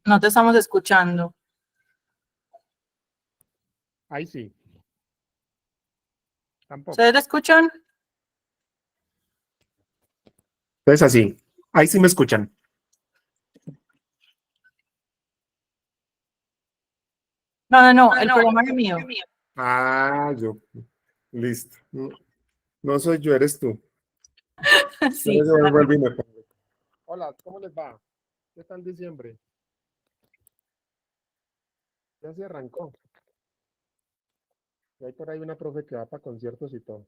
No te estamos escuchando. Ahí sí. Tampoco. ¿Ustedes te escuchan? Entonces así. Ahí sí me escuchan. No, el programa es mío. Ah, yo. Listo. No soy yo, eres tú. Sí. Yo vuelvo y me pongo. Hola, ¿cómo les va? ¿Qué tal diciembre? Ya se arrancó. Y hay por ahí una profe que va para conciertos y todo.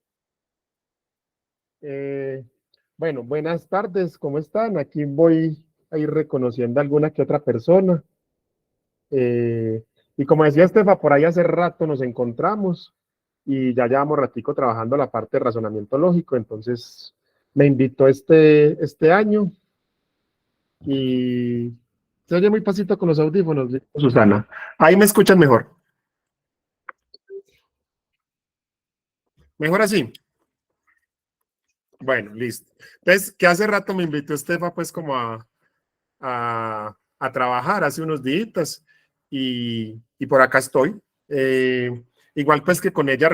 Bueno, buenas tardes, ¿cómo están? Aquí voy a ir reconociendo a alguna que otra persona. Y como decía Estefa, por ahí hace rato nos encontramos y ya llevamos ratico trabajando la parte de razonamiento lógico, entonces me invitó este año y se oye muy pasito con los audífonos, Susana. Ahí me escuchan mejor. Mejor así. Bueno, listo. Entonces, que hace rato me invitó Estefa pues como a trabajar hace unos días y por acá estoy. Igual pues que con ella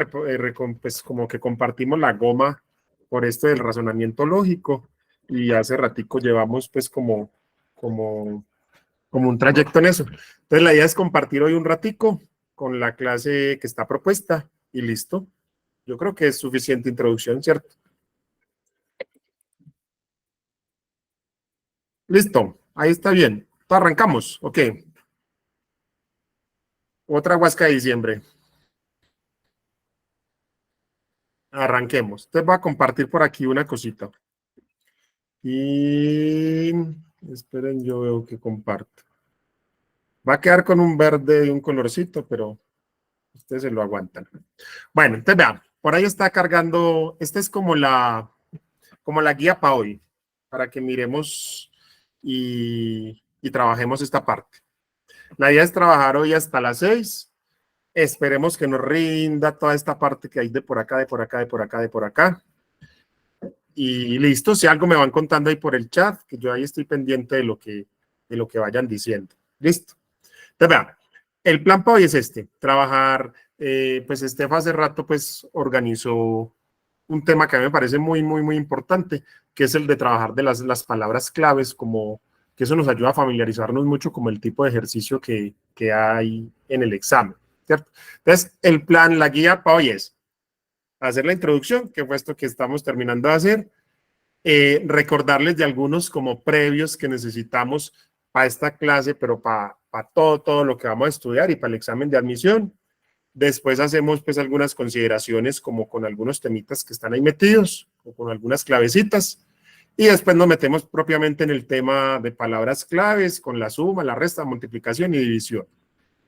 pues como que compartimos la goma por esto del razonamiento lógico y hace ratico llevamos pues como un trayecto en eso. Entonces la idea es compartir hoy un ratico con la clase que está propuesta y listo. Yo creo que es suficiente introducción, ¿cierto? Listo, ahí está bien. Arrancamos, ok. Otra huasca de diciembre. Arranquemos. Te voy a compartir por aquí una cosita. Y esperen, yo veo que comparto. Va a quedar con un verde y un colorcito, pero ustedes se lo aguantan. Bueno, entonces vean, por ahí está cargando. Esta es como la guía para hoy, para que miremos y trabajemos esta parte. La idea es trabajar hoy hasta las 6. Esperemos que nos rinda toda esta parte que hay de por acá, de por acá, de por acá, de por acá. Y listo, si algo me van contando ahí por el chat, que yo ahí estoy pendiente de lo que vayan diciendo. Listo. Entonces, vean, el plan para hoy es este, trabajar, pues Estefa hace rato pues organizó un tema que a mí me parece muy, muy, muy importante, que es el de trabajar de las palabras claves, como que eso nos ayuda a familiarizarnos mucho como el tipo de ejercicio que hay en el examen, ¿cierto? Entonces, el plan, la guía para hoy es hacer la introducción, que fue esto que estamos terminando de hacer, recordarles de algunos como previos que necesitamos para esta clase, pero para todo lo que vamos a estudiar y para el examen de admisión. Después hacemos pues algunas consideraciones como con algunos temitas que están ahí metidos o con algunas clavecitas. Y después nos metemos propiamente en el tema de palabras claves con la suma, la resta, multiplicación y división.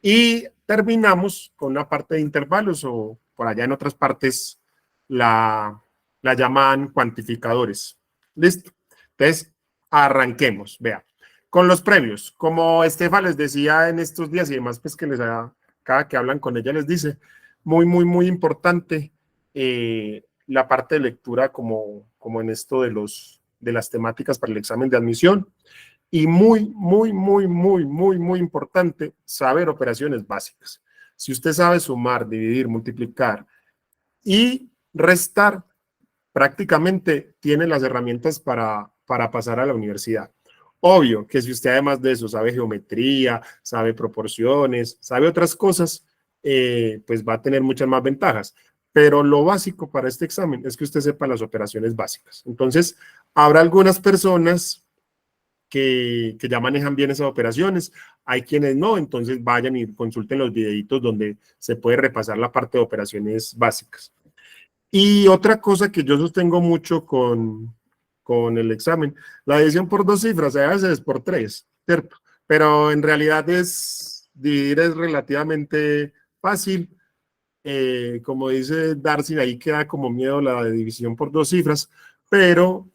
Y terminamos con una parte de intervalos o por allá en otras partes la llaman cuantificadores. Listo. Entonces, arranquemos. Vea, con los previos, como Estefa les decía en estos días y demás, pues que cada que hablan con ella les dice, muy, muy, muy importante la parte de lectura como en esto de las temáticas para el examen de admisión. Y muy, muy, muy, muy, muy, muy importante saber operaciones básicas. Si usted sabe sumar, dividir, multiplicar y restar, prácticamente tiene las herramientas para pasar a la universidad. Obvio que si usted además de eso sabe geometría, sabe proporciones, sabe otras cosas, pues va a tener muchas más ventajas. Pero lo básico para este examen es que usted sepa las operaciones básicas. Entonces, habrá algunas personas que ya manejan bien esas operaciones, hay quienes no, entonces vayan y consulten los videitos donde se puede repasar la parte de operaciones básicas. Y otra cosa que yo sostengo mucho con el examen, la división por dos cifras, a veces es por tres, ¿cierto? Pero en realidad dividir es relativamente fácil. Como dice Darcy, ahí queda como miedo la división por dos cifras, pero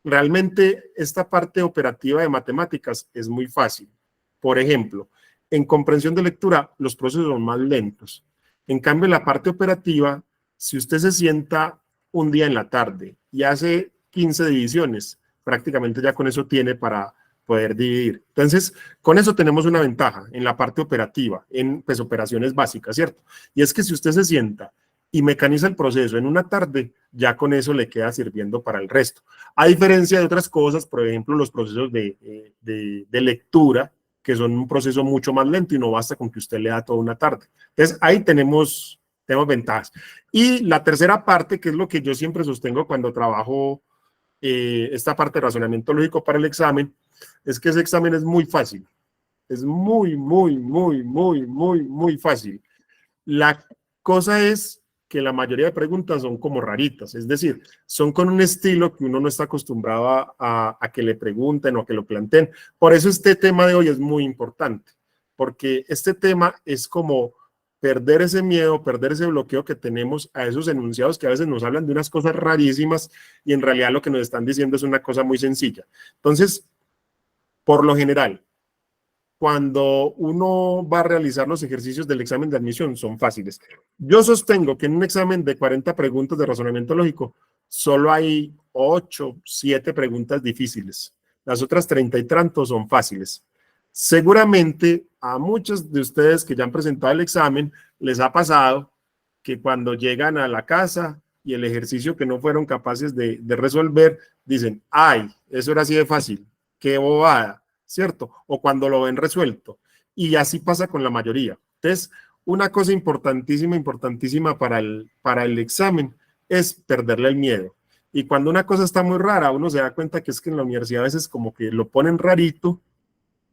realmente esta parte operativa de matemáticas es muy fácil. Por ejemplo, en comprensión de lectura, los procesos son más lentos. En cambio, la parte operativa, si usted se sienta un día en la tarde y hace 15 divisiones, prácticamente ya con eso tiene para poder dividir. Entonces, con eso tenemos una ventaja en la parte operativa, en pues, operaciones básicas, ¿cierto? Y es que si usted se sienta y mecaniza el proceso en una tarde, ya con eso le queda sirviendo para el resto. A diferencia de otras cosas, por ejemplo, los procesos de lectura, que son un proceso mucho más lento y no basta con que usted lea toda una tarde. Entonces, ahí tenemos ventajas. Y la tercera parte, que es lo que yo siempre sostengo cuando trabajo esta parte de razonamiento lógico para el examen, es que ese examen es muy fácil. Es muy, muy, muy, muy, muy, muy fácil. La cosa es que la mayoría de preguntas son como raritas, es decir, son con un estilo que uno no está acostumbrado a que le pregunten o a que lo planteen. Por eso este tema de hoy es muy importante, porque este tema es como perder ese miedo, perder ese bloqueo que tenemos a esos enunciados que a veces nos hablan de unas cosas rarísimas y en realidad lo que nos están diciendo es una cosa muy sencilla. Entonces, por lo general, cuando uno va a realizar los ejercicios del examen de admisión, son fáciles. Yo sostengo que en un examen de 40 preguntas de razonamiento lógico, solo hay 8, 7 preguntas difíciles. Las otras 30 y tantos son fáciles. Seguramente a muchos de ustedes que ya han presentado el examen, les ha pasado que cuando llegan a la casa y el ejercicio que no fueron capaces de resolver, dicen, ay, eso era así de fácil, qué bobada, ¿cierto? O cuando lo ven resuelto. Y así pasa con la mayoría. Entonces, una cosa importantísima, importantísima para el examen es perderle el miedo. Y cuando una cosa está muy rara, uno se da cuenta que es que en la universidad a veces como que lo ponen rarito,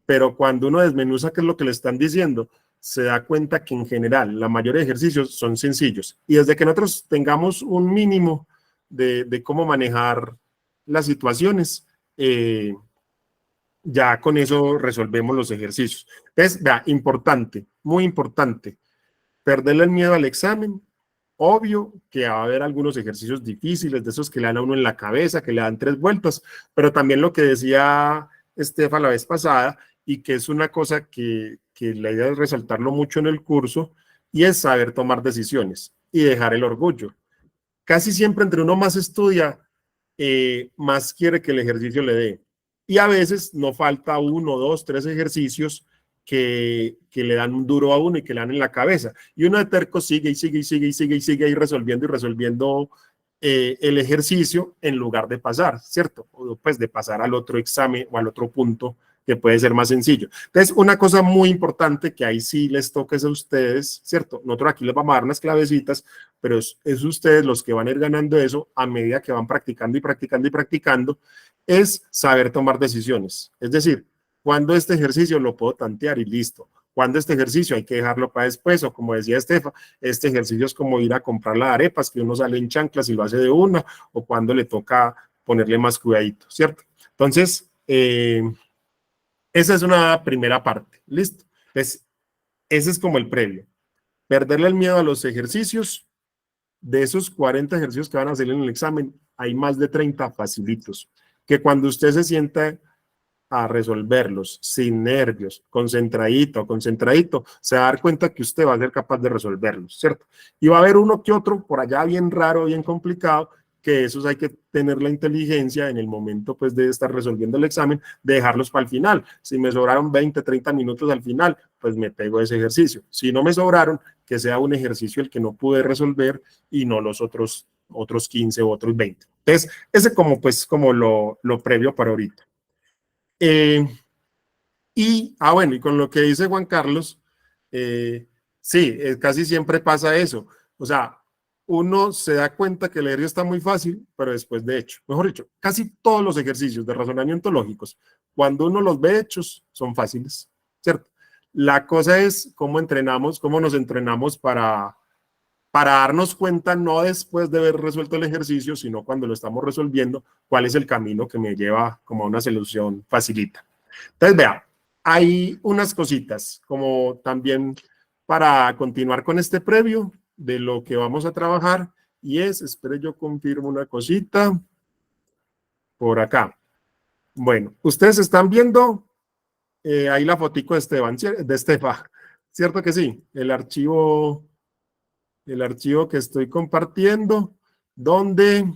pero cuando uno desmenuza qué es lo que le están diciendo, se da cuenta que en general la mayoría de ejercicios son sencillos. Y desde que nosotros tengamos un mínimo de cómo manejar las situaciones, ya con eso resolvemos los ejercicios. Entonces, vea, importante, muy importante, perderle el miedo al examen. Obvio que va a haber algunos ejercicios difíciles, de esos que le dan a uno en la cabeza, que le dan 3 vueltas, pero también lo que decía Estefa la vez pasada, y que es una cosa que la idea es resaltarlo mucho en el curso, y es saber tomar decisiones y dejar el orgullo. Casi siempre entre uno más estudia, más quiere que el ejercicio le dé. Y a veces no falta 1, 2, 3 ejercicios que le dan un duro a uno y que le dan en la cabeza. Y uno de terco sigue y sigue y sigue y sigue y sigue ahí resolviendo y resolviendo el ejercicio en lugar de pasar, ¿cierto? O pues de pasar al otro examen o al otro punto que puede ser más sencillo. Entonces, una cosa muy importante que ahí sí les toca es a ustedes, ¿cierto? Nosotros aquí les vamos a dar unas clavecitas, pero es ustedes los que van a ir ganando eso a medida que van practicando y practicando y practicando, es saber tomar decisiones. Es decir, cuando este ejercicio lo puedo tantear y listo. Cuando este ejercicio hay que dejarlo para después, o como decía Estefa, este ejercicio es como ir a comprar las arepas, que uno sale en chanclas y lo hace de una, o cuando le toca ponerle más cuidadito, ¿cierto? Entonces, esa es una primera parte, ¿listo? Entonces, ese es como el previo. Perderle el miedo a los ejercicios. De esos 40 ejercicios que van a hacer en el examen, hay más de 30 facilitos, que cuando usted se sienta a resolverlos sin nervios, concentradito, se va a dar cuenta que usted va a ser capaz de resolverlos, ¿cierto? Y va a haber uno que otro por allá bien raro, bien complicado, que esos hay que tener la inteligencia en el momento pues de estar resolviendo el examen, de dejarlos para el final. Si me sobraron 20, 30 minutos al final, pues me pego ese ejercicio. Si no me sobraron, que sea un ejercicio el que no pude resolver y no los otros 15 o otros 20. Entonces, ese como pues como lo previo para ahorita. Bueno, y con lo que dice Juan Carlos, sí, casi siempre pasa eso. O sea, uno se da cuenta que el ejercicio está muy fácil, pero después de hecho, mejor dicho, casi todos los ejercicios de razonamiento lógicos, cuando uno los ve hechos, son fáciles, ¿cierto? La cosa es cómo entrenamos, cómo nos entrenamos para darnos cuenta, no después de haber resuelto el ejercicio, sino cuando lo estamos resolviendo, cuál es el camino que me lleva como a una solución facilita. Entonces, vea, hay unas cositas como también para continuar con este previo de lo que vamos a trabajar y es, espere, yo confirmo una cosita por acá. Bueno, ustedes están viendo ahí la fotico de Estefa, ¿cierto que sí? El archivo que estoy compartiendo, donde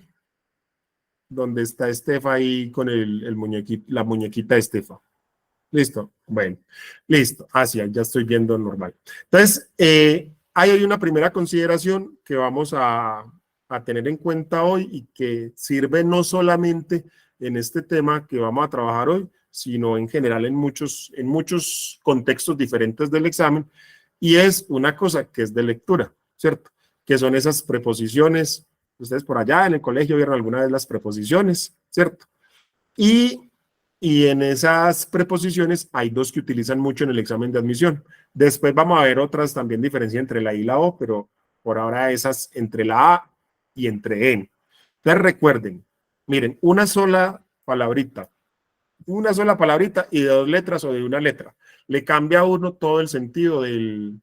está Estefa ahí con la muñequita de Estefa. Listo. Bueno, listo. Así, ya estoy viendo normal. Entonces, hay hoy una primera consideración que vamos a tener en cuenta hoy y que sirve no solamente en este tema que vamos a trabajar hoy, sino en general en muchos contextos diferentes del examen, y es una cosa que es de lectura, ¿cierto? Que son esas preposiciones. Ustedes por allá en el colegio vieron alguna vez las preposiciones, ¿cierto? Y en esas preposiciones hay dos que utilizan mucho en el examen de admisión. Después vamos a ver otras también diferencia entre la I y la O, pero por ahora esas entre la A y entre N. Entonces recuerden, miren, una sola palabrita y de dos letras o de una letra, le cambia a uno todo el sentido del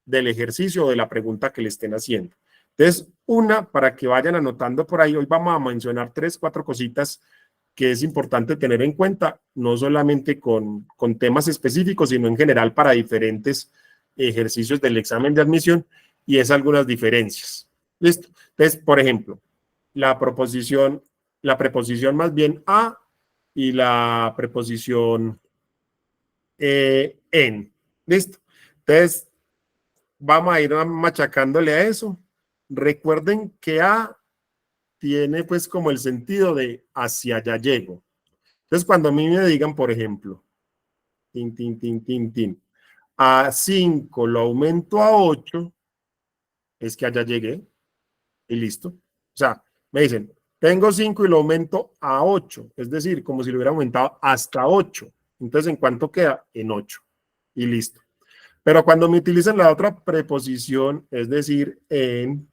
ejercicio o de la pregunta que le estén haciendo. Entonces, una, para que vayan anotando por ahí, hoy vamos a mencionar 3, 4 cositas que es importante tener en cuenta, no solamente con temas específicos, sino en general para diferentes ejercicios del examen de admisión, y es algunas diferencias. ¿Listo? Entonces, por ejemplo, la preposición más bien a y la preposición en. ¿Listo? Entonces, vamos a ir machacándole a eso. Recuerden que a tiene pues como el sentido de hacia allá llego. Entonces, cuando a mí me digan, por ejemplo, tin, tin, tin, tin, tin, a 5 lo aumento a 8, es que allá llegué y listo. O sea, me dicen, tengo 5 y lo aumento a 8, es decir, como si lo hubiera aumentado hasta 8. Entonces, ¿en cuánto queda? En 8 y listo. Pero cuando me utilizan la otra preposición, es decir, en,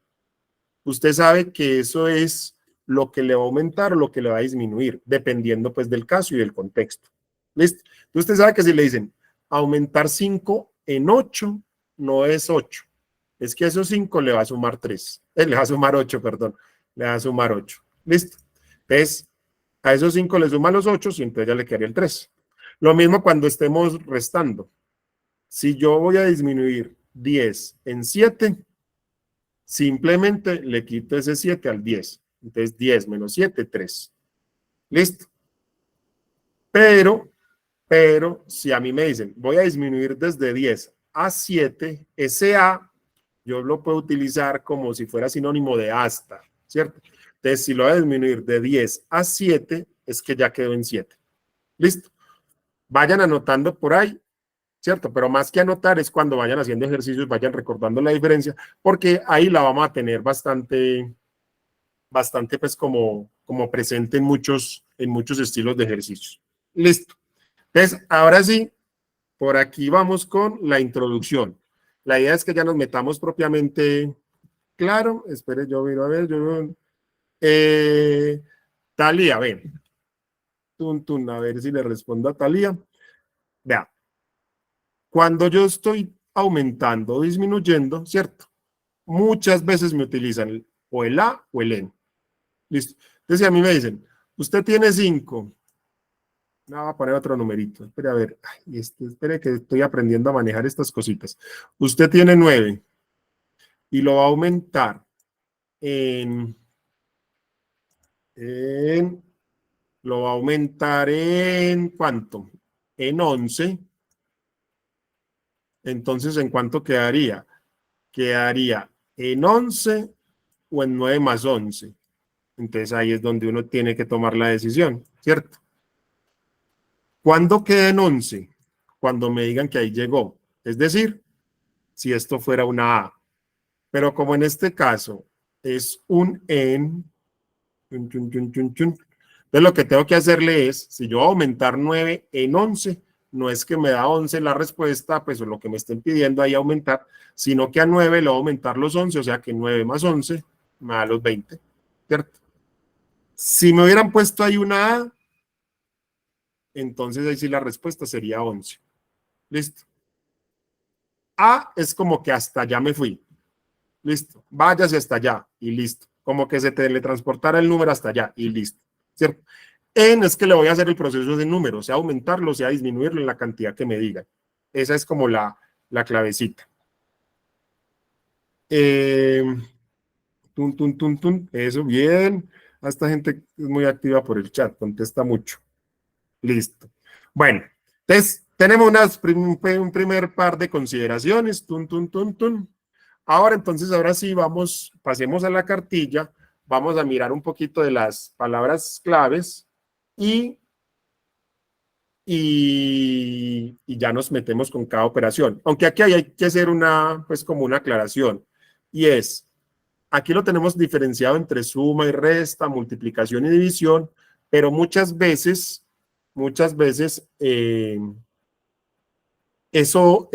usted sabe que eso es lo que le va a aumentar o lo que le va a disminuir, dependiendo pues del caso y del contexto. ¿Listo? Entonces usted sabe que si le dicen aumentar 5 en 8, no es 8. Es que a esos 5 le va a sumar 3. Le va a sumar 8, perdón. Le va a sumar 8. ¿Listo? Entonces, a esos 5 le suman los 8 y entonces ya le quedaría el 3. Lo mismo cuando estemos restando. Si yo voy a disminuir 10 en 7, simplemente le quito ese 7 al 10. Entonces 10 menos 7, 3. ¿Listo? Pero si a mí me dicen, voy a disminuir desde 10 a 7, ese A yo lo puedo utilizar como si fuera sinónimo de hasta, ¿cierto? Entonces, si lo voy a disminuir de 10 a 7, es que ya quedó en 7. ¿Listo? Vayan anotando por ahí, ¿cierto? Pero más que anotar es cuando vayan haciendo ejercicios, vayan recordando la diferencia, porque ahí la vamos a tener bastante pues como presente en muchos estilos de ejercicios. Listo. Entonces, ahora sí, por aquí vamos con la introducción. La idea es que ya nos metamos propiamente, claro, espere, yo miro a ver, Talía, ven. A ver si le respondo a Talía. Vea, cuando yo estoy aumentando o disminuyendo, ¿cierto? Muchas veces me utilizan o el A o el N. Listo. Entonces, a mí me dicen, usted tiene 5. No, voy a poner otro numerito. Espere a ver. Ay, espere que estoy aprendiendo a manejar estas cositas. Usted tiene 9 y lo va a aumentar lo va a aumentar en ¿cuánto? En 11. Entonces, ¿en cuánto quedaría? Quedaría en 11 o en 9 más 11. Entonces, ahí es donde uno tiene que tomar la decisión, ¿cierto? ¿Cuándo queda en 11? Cuando me digan que ahí llegó. Es decir, si esto fuera una A. Pero como en este caso es un en, entonces lo que tengo que hacerle es, si yo voy a aumentar 9 en 11, no es que me da 11 la respuesta, pues o lo que me estén pidiendo ahí aumentar, sino que a 9 le voy a aumentar los 11, o sea que 9 más 11 me da los 20, ¿cierto? Si me hubieran puesto ahí una A, entonces ahí sí la respuesta sería 11. ¿Listo? A es como que hasta allá me fui. Listo. Váyase hasta allá y listo. Como que se teletransportara el número hasta allá y listo. ¿Cierto? En es que le voy a hacer el proceso de número, sea aumentarlo, sea disminuirlo en la cantidad que me digan. Esa es como la clavecita. Eso, bien. Esta gente es muy activa por el chat, contesta mucho. Listo. Bueno, Entonces, tenemos un primer par de consideraciones. Tun, tun, tun, tun. Ahora, entonces, ahora sí, pasemos a la cartilla. Vamos a mirar un poquito de las palabras claves y ya nos metemos con cada operación. Aunque aquí hay que hacer pues como una aclaración. Y es, aquí lo tenemos diferenciado entre suma y resta, multiplicación y división, pero muchas veces, eso,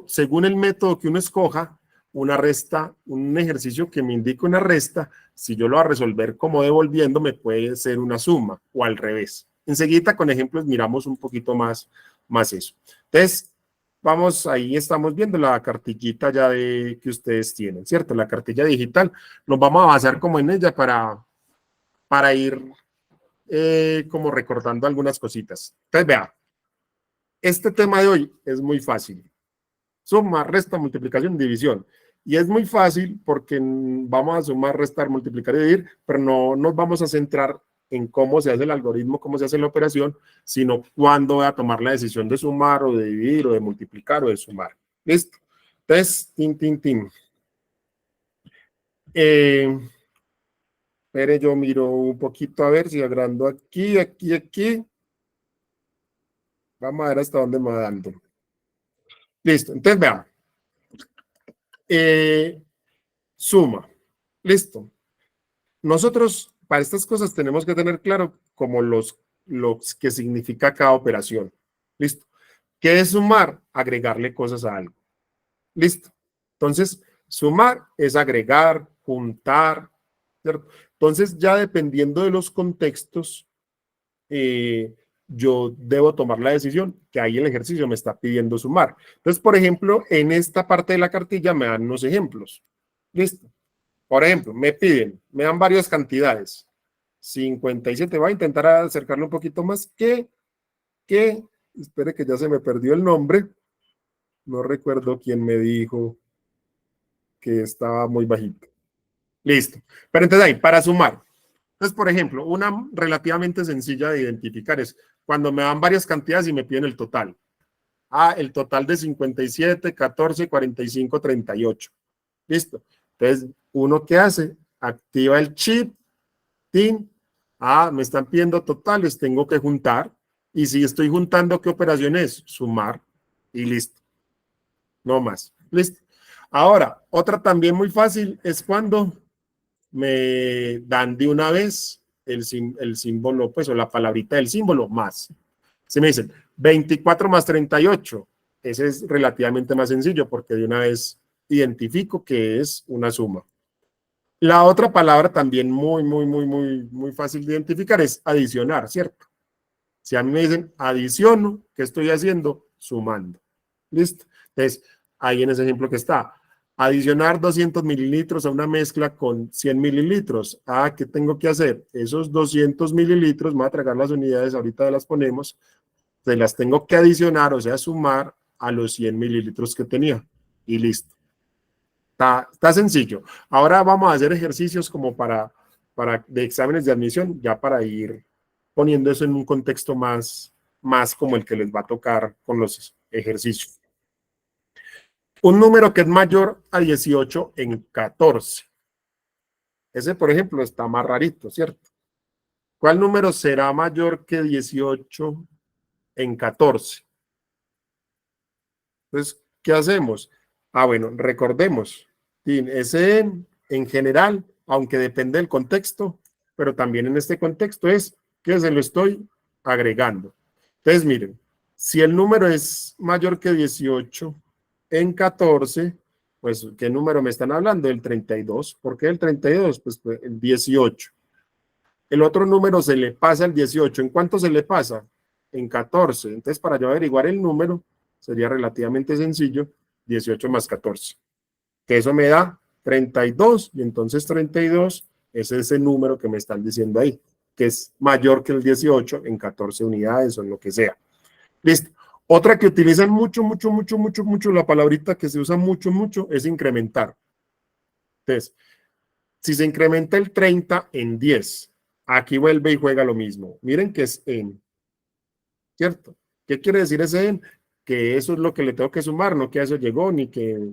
según el método que uno escoja, una resta, un ejercicio que me indique una resta, si yo lo voy a resolver como devolviendo, me puede ser una suma o al revés. Enseguida con ejemplos miramos un poquito más eso. Entonces, ahí estamos viendo la cartillita ya que ustedes tienen, ¿cierto? La cartilla digital. Nos vamos a basar como en ella para ir como recordando algunas cositas. Entonces, vea, este tema de hoy es muy fácil. Suma, resta, multiplicación, división. Y es muy fácil porque vamos a sumar, restar, multiplicar y dividir, pero no nos vamos a centrar en cómo se hace el algoritmo, cómo se hace la operación, sino cuándo voy a tomar la decisión de sumar o de dividir o de multiplicar o de sumar. ¿Listo? Entonces, espere, yo miro un poquito a ver si agrando aquí. Vamos a ver hasta dónde me va dando. Listo, entonces veamos. Suma. Listo. Nosotros, para estas cosas, tenemos que tener claro como los que significa cada operación. Listo. ¿Qué es sumar? Agregarle cosas a algo. Listo. Entonces, sumar es agregar, juntar, ¿cierto? Entonces, ya dependiendo de los contextos, yo debo tomar la decisión que ahí el ejercicio me está pidiendo sumar. Entonces, por ejemplo, en esta parte de la cartilla me dan unos ejemplos. Listo. Por ejemplo, me dan varias cantidades. 57, voy a intentar acercarlo un poquito más espere que ya se me perdió el nombre. No recuerdo quién me dijo que estaba muy bajito. Listo. Pero entonces ahí, para sumar. Entonces, por ejemplo, una relativamente sencilla de identificar es cuando me dan varias cantidades y me piden el total. El total de 57, 14, 45, 38. Listo. Entonces, ¿uno qué hace? Activa el chip. ¡Tin! Me están pidiendo totales, tengo que juntar. Y si estoy juntando, ¿qué operación es? Sumar. Y listo. No más. Listo. Ahora, otra también muy fácil es cuando me dan de una vez el símbolo, pues, o la palabrita del símbolo, más. Si me dicen 24 más 38, ese es relativamente más sencillo porque de una vez identifico que es una suma. La otra palabra también muy fácil de identificar es adicionar, ¿cierto? Si a mí me dicen adiciono, ¿qué estoy haciendo? Sumando. ¿Listo? Entonces, ahí en ese ejemplo que está, adicionar 200 mililitros a una mezcla con 100 mililitros. ¿Qué tengo que hacer? Esos 200 mililitros, me voy a tragar las unidades, ahorita las ponemos, se las tengo que adicionar, o sea, sumar a los 100 mililitros que tenía. Y listo. Está sencillo. Ahora vamos a hacer ejercicios como de exámenes de admisión, ya para ir poniendo eso en un contexto más como el que les va a tocar con los ejercicios. Un número que es mayor a 18 en 14. Ese, por ejemplo, está más rarito, ¿cierto? ¿Cuál número será mayor que 18 en 14? Entonces, ¿qué hacemos? Bueno, recordemos, ese en general, aunque depende del contexto, pero también en este contexto es que se lo estoy agregando. Entonces, miren, si el número es mayor que 18 en 14, pues, ¿qué número me están hablando? El 32. ¿Por qué el 32? Pues el 18. El otro número se le pasa al 18. ¿En cuánto se le pasa? En 14. Entonces, para yo averiguar el número, sería relativamente sencillo, 18 más 14. Que eso me da 32, y entonces 32 es ese número que me están diciendo ahí, que es mayor que el 18 en 14 unidades o en lo que sea. Listo. Otra que utilizan mucho, la palabrita que se usa mucho, es incrementar. Entonces, si se incrementa el 30 en 10, aquí vuelve y juega lo mismo. Miren que es en, ¿cierto? ¿Qué quiere decir ese en? Que eso es lo que le tengo que sumar, no que a eso llegó, ni que...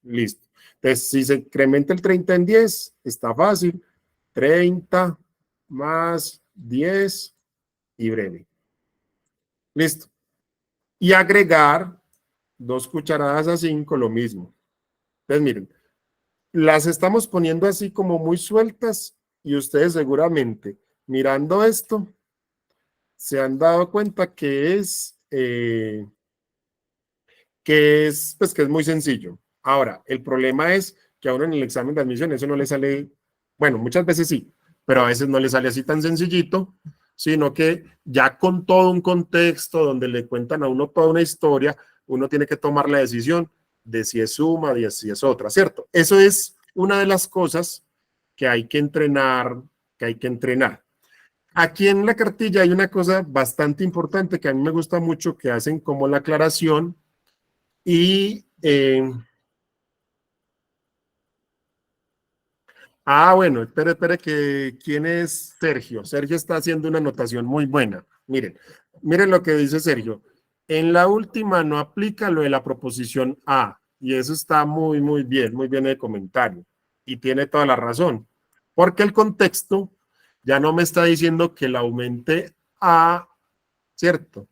Listo. Entonces, si se incrementa el 30 en 10, está fácil. 30 más 10 y breve. Listo. Y agregar 2 cucharadas a 5, lo mismo. Entonces, miren, las estamos poniendo así como muy sueltas y ustedes seguramente mirando esto se han dado cuenta pues que es muy sencillo. Ahora, el problema es que a uno en el examen de admisión eso no le sale, bueno, muchas veces sí, pero a veces no le sale así tan sencillito, sino que ya con todo un contexto donde le cuentan a uno toda una historia, uno tiene que tomar la decisión de si es suma, de si es otra, ¿cierto? Eso es una de las cosas que hay que entrenar, que hay que entrenar. Aquí en la cartilla hay una cosa bastante importante que a mí me gusta mucho, que hacen como la aclaración y... bueno, espere, que ¿quién es Sergio? Sergio está haciendo una anotación muy buena. Miren lo que dice Sergio. En la última no aplica lo de la proposición A, y eso está muy bien el comentario. Y tiene toda la razón, porque el contexto ya no me está diciendo que le aumente A, ¿cierto?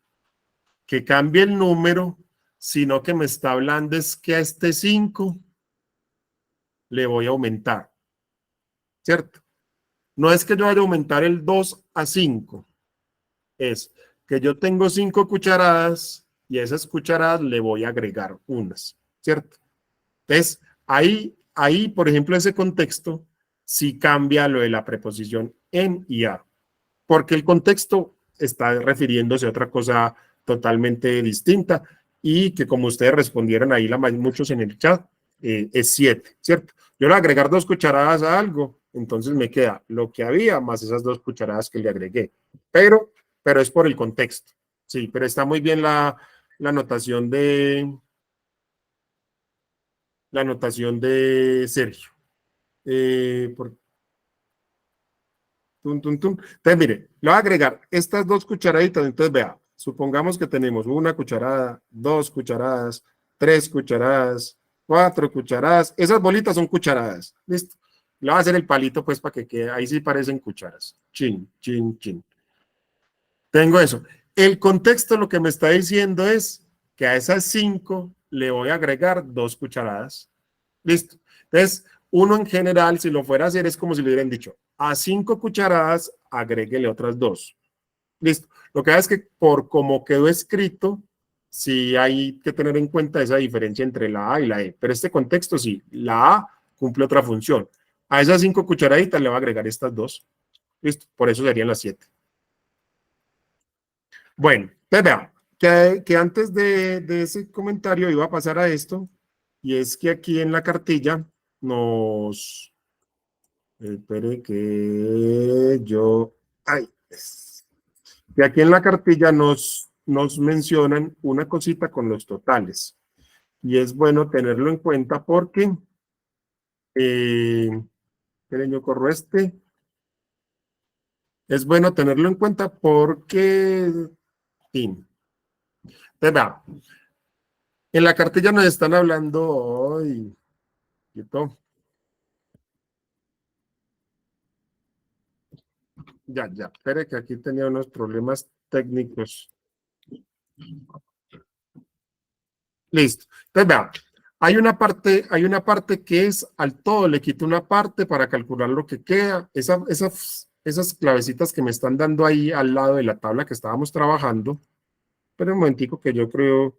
Que cambie el número, sino que me está hablando es que a este 5 le voy a aumentar, ¿cierto? No es que yo vaya a aumentar el 2 a 5, es que yo tengo 5 cucharadas y a esas cucharadas le voy a agregar unas, ¿cierto? Entonces, ahí, por ejemplo, ese contexto sí cambia lo de la preposición en y a, porque el contexto está refiriéndose a otra cosa totalmente distinta y que como ustedes respondieron ahí, muchos en el chat, es 7, ¿cierto? Yo le voy a agregar 2 cucharadas a algo, entonces me queda lo que había más esas 2 cucharadas que le agregué, pero es por el contexto, sí, pero está muy bien la anotación de Sergio. Por, Entonces, mire, le voy a agregar estas 2 cucharaditas. Entonces, vea, supongamos que tenemos 1 cucharada, 2 cucharadas, 3 cucharadas, 4 cucharadas. Esas bolitas son cucharadas. Listo. Le voy a hacer el palito, pues, para que quede. Ahí sí parecen cucharas. Chin, chin, chin. Tengo eso. El contexto lo que me está diciendo es que a esas 5 le voy a agregar 2 cucharadas. Listo. Entonces, uno en general, si lo fuera a hacer, es como si le hubieran dicho, a 5 cucharadas, agréguele otras 2. Listo. Lo que pasa es que por como quedó escrito, sí hay que tener en cuenta esa diferencia entre la A y la E. Pero este contexto sí, la A cumple otra función. A esas 5 cucharaditas le va a agregar estas 2. Listo. Por eso serían las 7. Bueno, entonces vean, que antes de ese comentario iba a pasar a esto, y es que aquí en la cartilla espere que yo, que aquí en la cartilla nos mencionan una cosita con los totales, y es bueno tenerlo en cuenta porque, esperen, yo corro es bueno tenerlo en cuenta porque, fin, entonces vean, en la cartilla nos están hablando hoy, ya, espere que aquí tenía unos problemas técnicos. Listo. Entonces, vean, hay una parte que es al todo, le quito una parte para calcular lo que queda. Esas clavecitas que me están dando ahí al lado de la tabla que estábamos trabajando. Espera un momentico que yo creo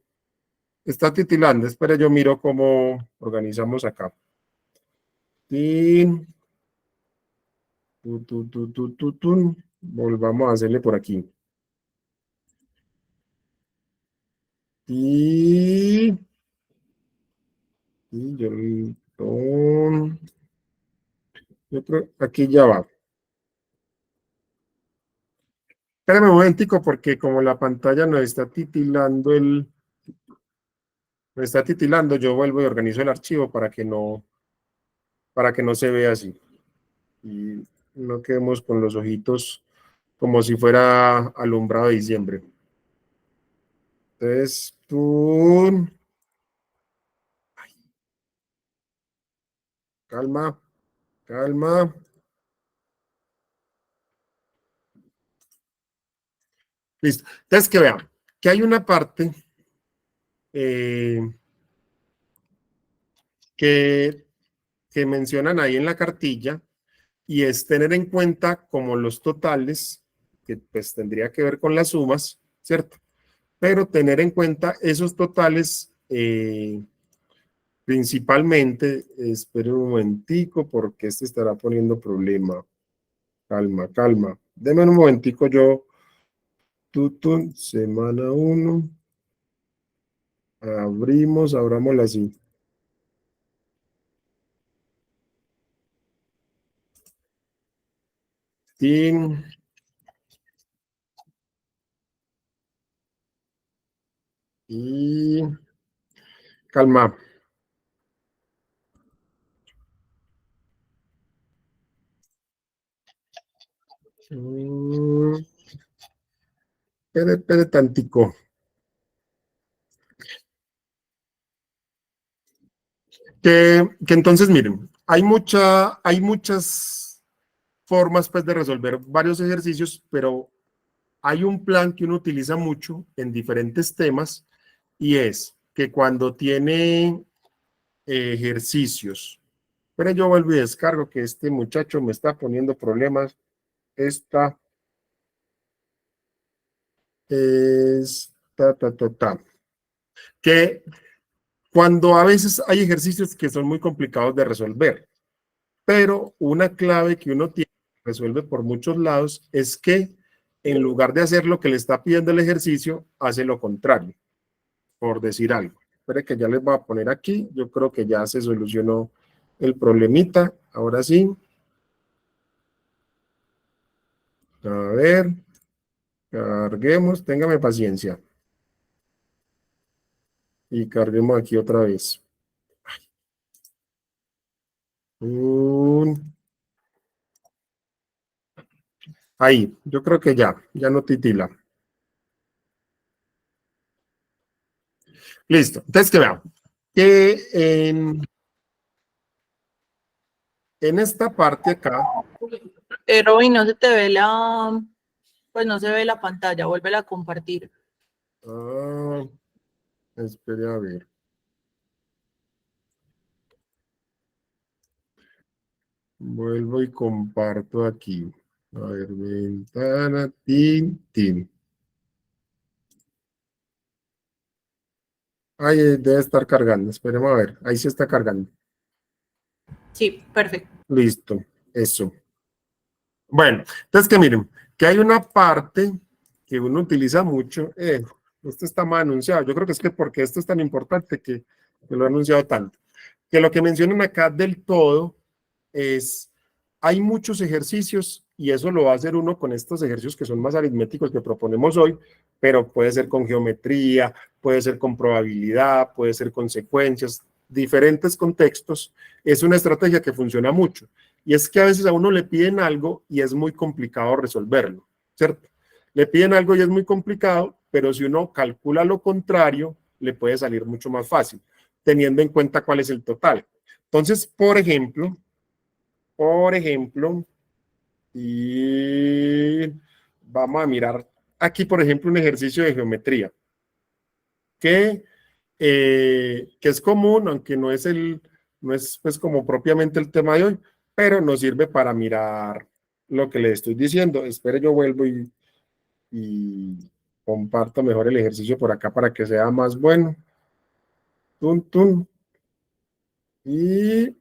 está titilando. Espera, yo miro cómo organizamos acá. Y volvamos a hacerle por aquí. Y yo creo aquí ya va. Espérame un momentico porque como la pantalla nos está titilando, yo vuelvo y organizo el archivo para que no se vea así. Y no quedemos con los ojitos como si fuera alumbrado de diciembre. Entonces, tú... Calma, calma. Listo. Entonces, que vean, que hay una parte eh, que, que mencionan ahí en la cartilla y es tener en cuenta como los totales, que pues tendría que ver con las sumas, ¿cierto? Pero tener en cuenta esos totales principalmente, espere un momentico porque este estará poniendo problema. Calma, calma. Deme un momentico yo. Tutun, semana 1. Abrámosla así. Tin, y calma. Espere tantico. Que entonces, miren, hay muchas formas pues, de resolver varios ejercicios, pero hay un plan que uno utiliza mucho en diferentes temas y es que cuando tiene ejercicios, pero yo vuelvo y descargo que este muchacho me está poniendo problemas. Esta es que cuando a veces hay ejercicios que son muy complicados de resolver, pero una clave que uno tiene, resuelve por muchos lados, es que en lugar de hacer lo que le está pidiendo el ejercicio, hace lo contrario, por decir algo. Espere que ya les voy a poner aquí, yo creo que ya se solucionó el problemita, ahora sí. A ver, carguemos, téngame paciencia. Y carguemos aquí otra vez. Ahí, yo creo que ya no titila. Listo. Entonces, que vean, que en esta parte acá. Robin, no se te ve pues no se ve la pantalla, vuélvela a compartir. Espere a ver. Vuelvo y comparto aquí. A ver, ventana, tin. Ahí debe estar cargando. Esperemos a ver. Ahí sí está cargando. Sí, perfecto. Listo. Eso. Bueno, entonces que miren, que hay una parte que uno utiliza mucho. Esto está mal anunciado. Yo creo que es que porque esto es tan importante que lo he anunciado tanto. Que lo que mencionan acá del todo es, hay muchos ejercicios y eso lo va a hacer uno con estos ejercicios que son más aritméticos que proponemos hoy, pero puede ser con geometría, puede ser con probabilidad, puede ser con secuencias, diferentes contextos. Es una estrategia que funciona mucho. Y es que a veces a uno le piden algo y es muy complicado resolverlo, ¿cierto? Le piden algo y es muy complicado, pero si uno calcula lo contrario, le puede salir mucho más fácil, teniendo en cuenta cuál es el total. Entonces, por ejemplo, y vamos a mirar aquí, por ejemplo, un ejercicio de geometría que es común, aunque no es pues como propiamente el tema de hoy, pero nos sirve para mirar lo que le estoy diciendo. Espere, yo vuelvo y comparto mejor el ejercicio por acá para que sea más bueno. Tun. Y,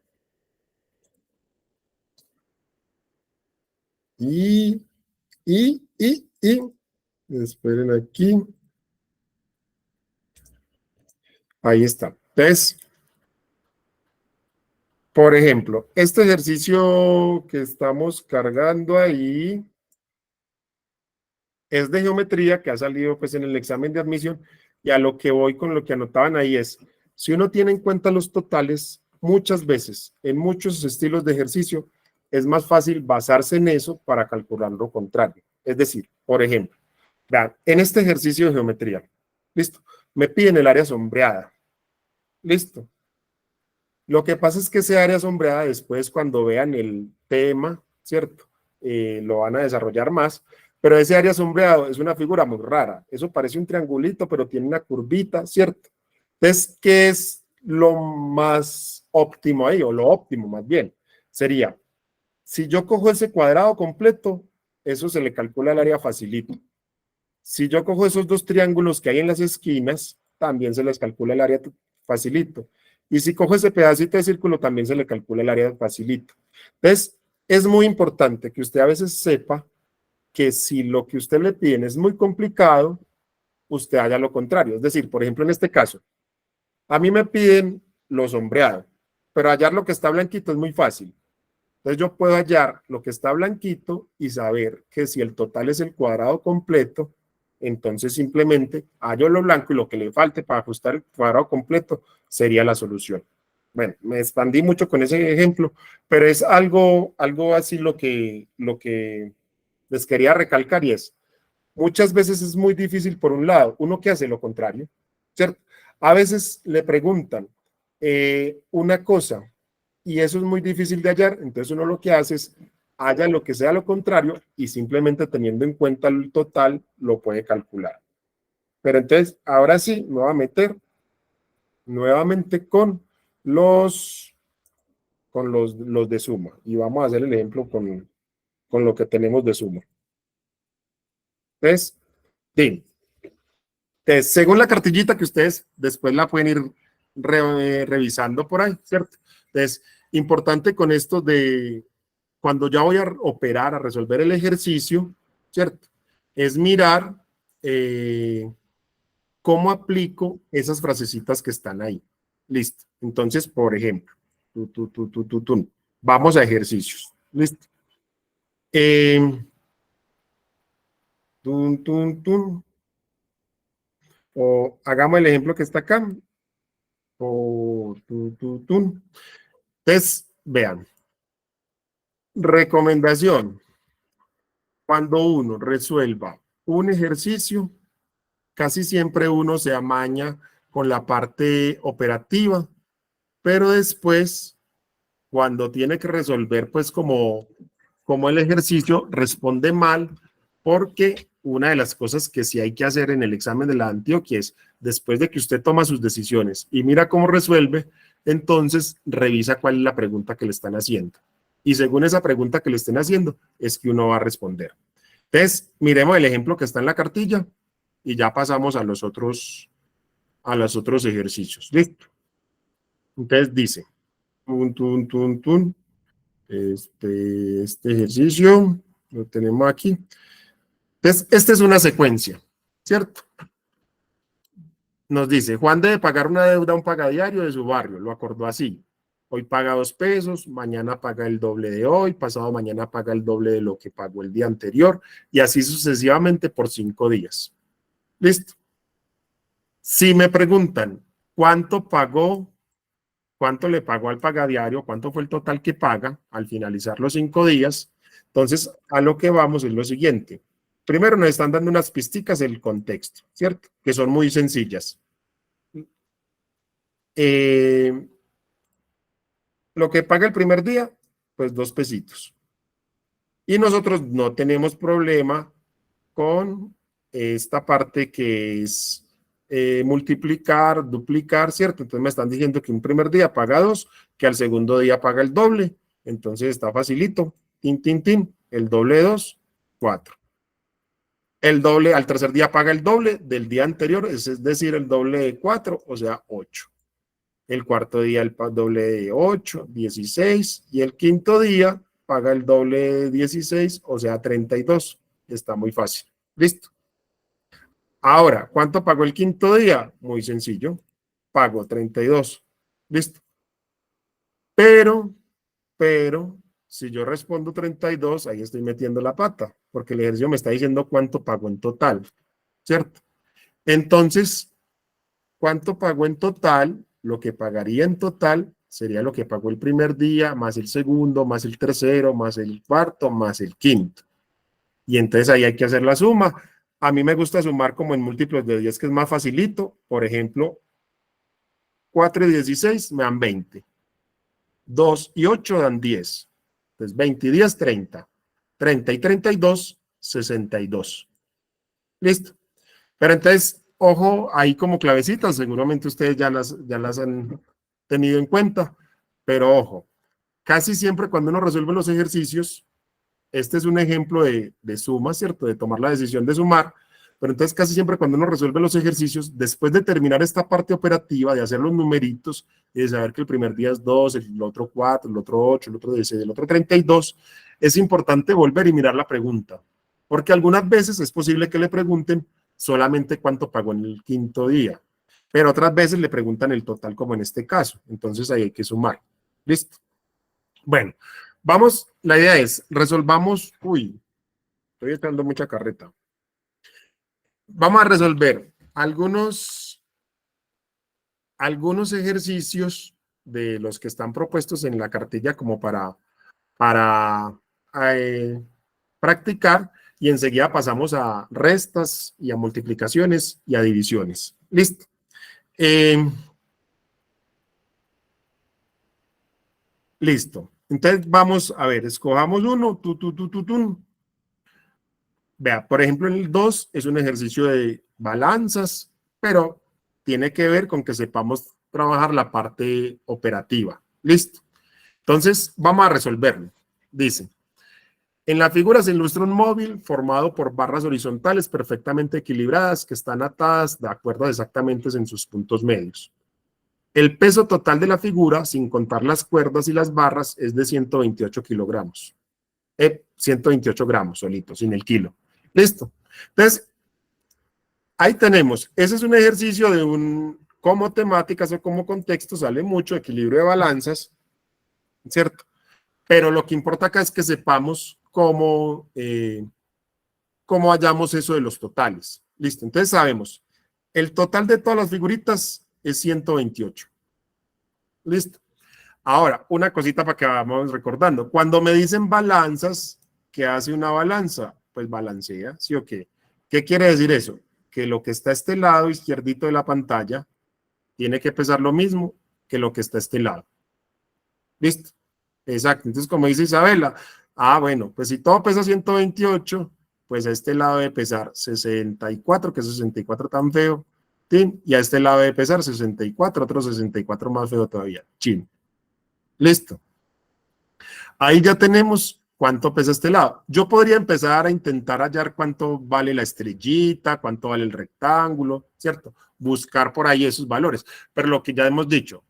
y, y, esperen aquí. Ahí está. Entonces, por ejemplo, este ejercicio que estamos cargando ahí es de geometría que ha salido pues en el examen de admisión y a lo que voy con lo que anotaban ahí es, si uno tiene en cuenta los totales, muchas veces en muchos estilos de ejercicio es más fácil basarse en eso para calcular lo contrario. Es decir, por ejemplo, vean, en este ejercicio de geometría, Listo. Me piden el área sombreada. Listo. Lo que pasa es que ese área sombreada después cuando vean el tema, ¿cierto? Lo van a desarrollar más, pero ese área sombreado es una figura muy rara. Eso parece un triangulito, pero tiene una curvita, ¿cierto? Entonces, ¿qué es lo más óptimo ahí? O lo óptimo más bien. Sería, si yo cojo ese cuadrado completo, eso se le calcula el área facilito. Si yo cojo esos dos triángulos que hay en las esquinas, también se les calcula el área facilito. Y si cojo ese pedacito de círculo, también se le calcula el área facilito. Entonces, es muy importante que usted a veces sepa que si lo que usted le piden es muy complicado, usted haga lo contrario. Es decir, por ejemplo, en este caso, a mí me piden lo sombreado, pero hallar lo que está blanquito es muy fácil. Entonces yo puedo hallar lo que está blanquito y saber que si el total es el cuadrado completo, entonces simplemente hallo lo blanco y lo que le falte para ajustar el cuadrado completo sería la solución. Bueno, me expandí mucho con ese ejemplo, pero es algo así lo que les quería recalcar y es, muchas veces es muy difícil por un lado, uno que hace lo contrario, ¿cierto? A veces le preguntan una cosa y eso es muy difícil de hallar, entonces uno lo que hace es halla lo que sea lo contrario y simplemente teniendo en cuenta el total lo puede calcular. Pero entonces, ahora sí, me voy a meter nuevamente con los de suma y vamos a hacer el ejemplo con lo que tenemos de suma. Entonces, bien. Entonces, según la cartillita que ustedes después la pueden ir revisando por ahí, ¿cierto? Entonces, importante con esto de cuando ya voy a operar, a resolver el ejercicio, ¿cierto? Es mirar cómo aplico esas frasecitas que están ahí. Listo. Entonces, por ejemplo, vamos a ejercicios. Listo. Tun, tun, tun. O hagamos el ejemplo que está acá. Entonces, vean. Recomendación. Cuando uno resuelva un ejercicio, casi siempre uno se amaña con la parte operativa, pero después, cuando tiene que resolver, pues como el ejercicio, responde mal, porque una de las cosas que sí hay que hacer en el examen de la Antioquia es, después de que usted toma sus decisiones y mira cómo resuelve, entonces revisa cuál es la pregunta que le están haciendo. Y según esa pregunta que le estén haciendo, es que uno va a responder. Entonces, miremos el ejemplo que está en la cartilla y ya pasamos a los otros ejercicios. ¿Listo? Entonces dice, este ejercicio lo tenemos aquí. Entonces, esta es una secuencia, ¿cierto? Nos dice, Juan debe pagar una deuda a un pagadiario de su barrio, lo acordó así. Hoy paga 2 pesos, mañana paga el doble de hoy, pasado mañana paga el doble de lo que pagó el día anterior, y así sucesivamente por 5 días. ¿Listo? Si me preguntan cuánto le pagó al pagadiario, cuánto fue el total que paga al finalizar los 5 días, entonces a lo que vamos es lo siguiente. Primero nos están dando unas pisticas del contexto, ¿cierto? Que son muy sencillas. Lo que paga el primer día, pues 2 pesitos. Y nosotros no tenemos problema con esta parte que es multiplicar, duplicar, ¿cierto? Entonces me están diciendo que un primer día paga 2, que al segundo día paga el doble. Entonces está facilito. Tin, tin, tin. El doble de 2, 4. El doble, al tercer día paga el doble del día anterior, es decir, el doble de 4, o sea, 8. El cuarto día el doble de 8, 16. Y el quinto día paga el doble de 16, o sea, 32. Está muy fácil. ¿Listo? Ahora, ¿cuánto pagó el quinto día? Muy sencillo. Pagó 32. ¿Listo? Pero, si yo respondo 32, ahí estoy metiendo la pata, porque el ejercicio me está diciendo cuánto pagó en total, ¿cierto? Entonces, ¿cuánto pagó en total? Lo que pagaría en total sería lo que pagó el primer día, más el segundo, más el tercero, más el cuarto, más el quinto. Y entonces ahí hay que hacer la suma. A mí me gusta sumar como en múltiplos de 10, que es más facilito. Por ejemplo, 4 y 16 me dan 20. 2 y 8 dan 10. Entonces, 20 y 10, 30. 30 y 32, 62. Listo. Pero entonces, ojo, ahí como clavecitas, seguramente ustedes ya las han tenido en cuenta, pero ojo, casi siempre cuando uno resuelve los ejercicios, este es un ejemplo de suma, ¿cierto? De tomar la decisión de sumar, pero entonces casi siempre cuando uno resuelve los ejercicios, después de terminar esta parte operativa, de hacer los numeritos, y de saber que el primer día es 2, el otro 4, el otro 8, el otro 16, el otro 32, es importante volver y mirar la pregunta, porque algunas veces es posible que le pregunten solamente cuánto pagó en el quinto día, pero otras veces le preguntan el total, como en este caso, entonces ahí hay que sumar. ¿Listo? Bueno, vamos, la idea es, resolvamos, uy, estoy echando mucha carreta. Vamos a resolver algunos ejercicios de los que están propuestos en la cartilla como para practicar, y enseguida pasamos a restas y a multiplicaciones y a divisiones. ¿Listo? Listo. Entonces vamos a ver, escojamos uno, Vea, por ejemplo, el 2 es un ejercicio de balanzas, pero tiene que ver con que sepamos trabajar la parte operativa. Listo. Entonces, vamos a resolverlo. Dice, en la figura se ilustra un móvil formado por barras horizontales perfectamente equilibradas que están atadas de acuerdo exactamente en sus puntos medios. El peso total de la figura, sin contar las cuerdas y las barras, es de 128 kilogramos. 128 gramos solito, sin el kilo. Listo. Entonces, ahí tenemos. Ese es un ejercicio de como temáticas o como contexto, sale mucho equilibrio de balanzas, ¿cierto? Pero lo que importa acá es que sepamos cómo hallamos eso de los totales. Listo. Entonces sabemos, el total de todas las figuritas es 128. Listo. Ahora, una cosita para que vamos recordando. Cuando me dicen balanzas, ¿qué hace una balanza? Pues balancea, ¿sí o qué? ¿Qué quiere decir eso? Que lo que está a este lado izquierdito de la pantalla tiene que pesar lo mismo que lo que está a este lado. ¿Listo? Exacto. Entonces, como dice Isabela, bueno, pues si todo pesa 128, pues a este lado debe pesar 64, que es 64 tan feo, ¿sí? Y a este lado debe pesar 64, otro 64 más feo todavía, chin. Listo. Ahí ya tenemos cuánto pesa este lado. Yo podría empezar a intentar hallar cuánto vale la estrellita, cuánto vale el rectángulo, ¿cierto? Buscar por ahí esos valores. Pero lo que ya hemos dicho,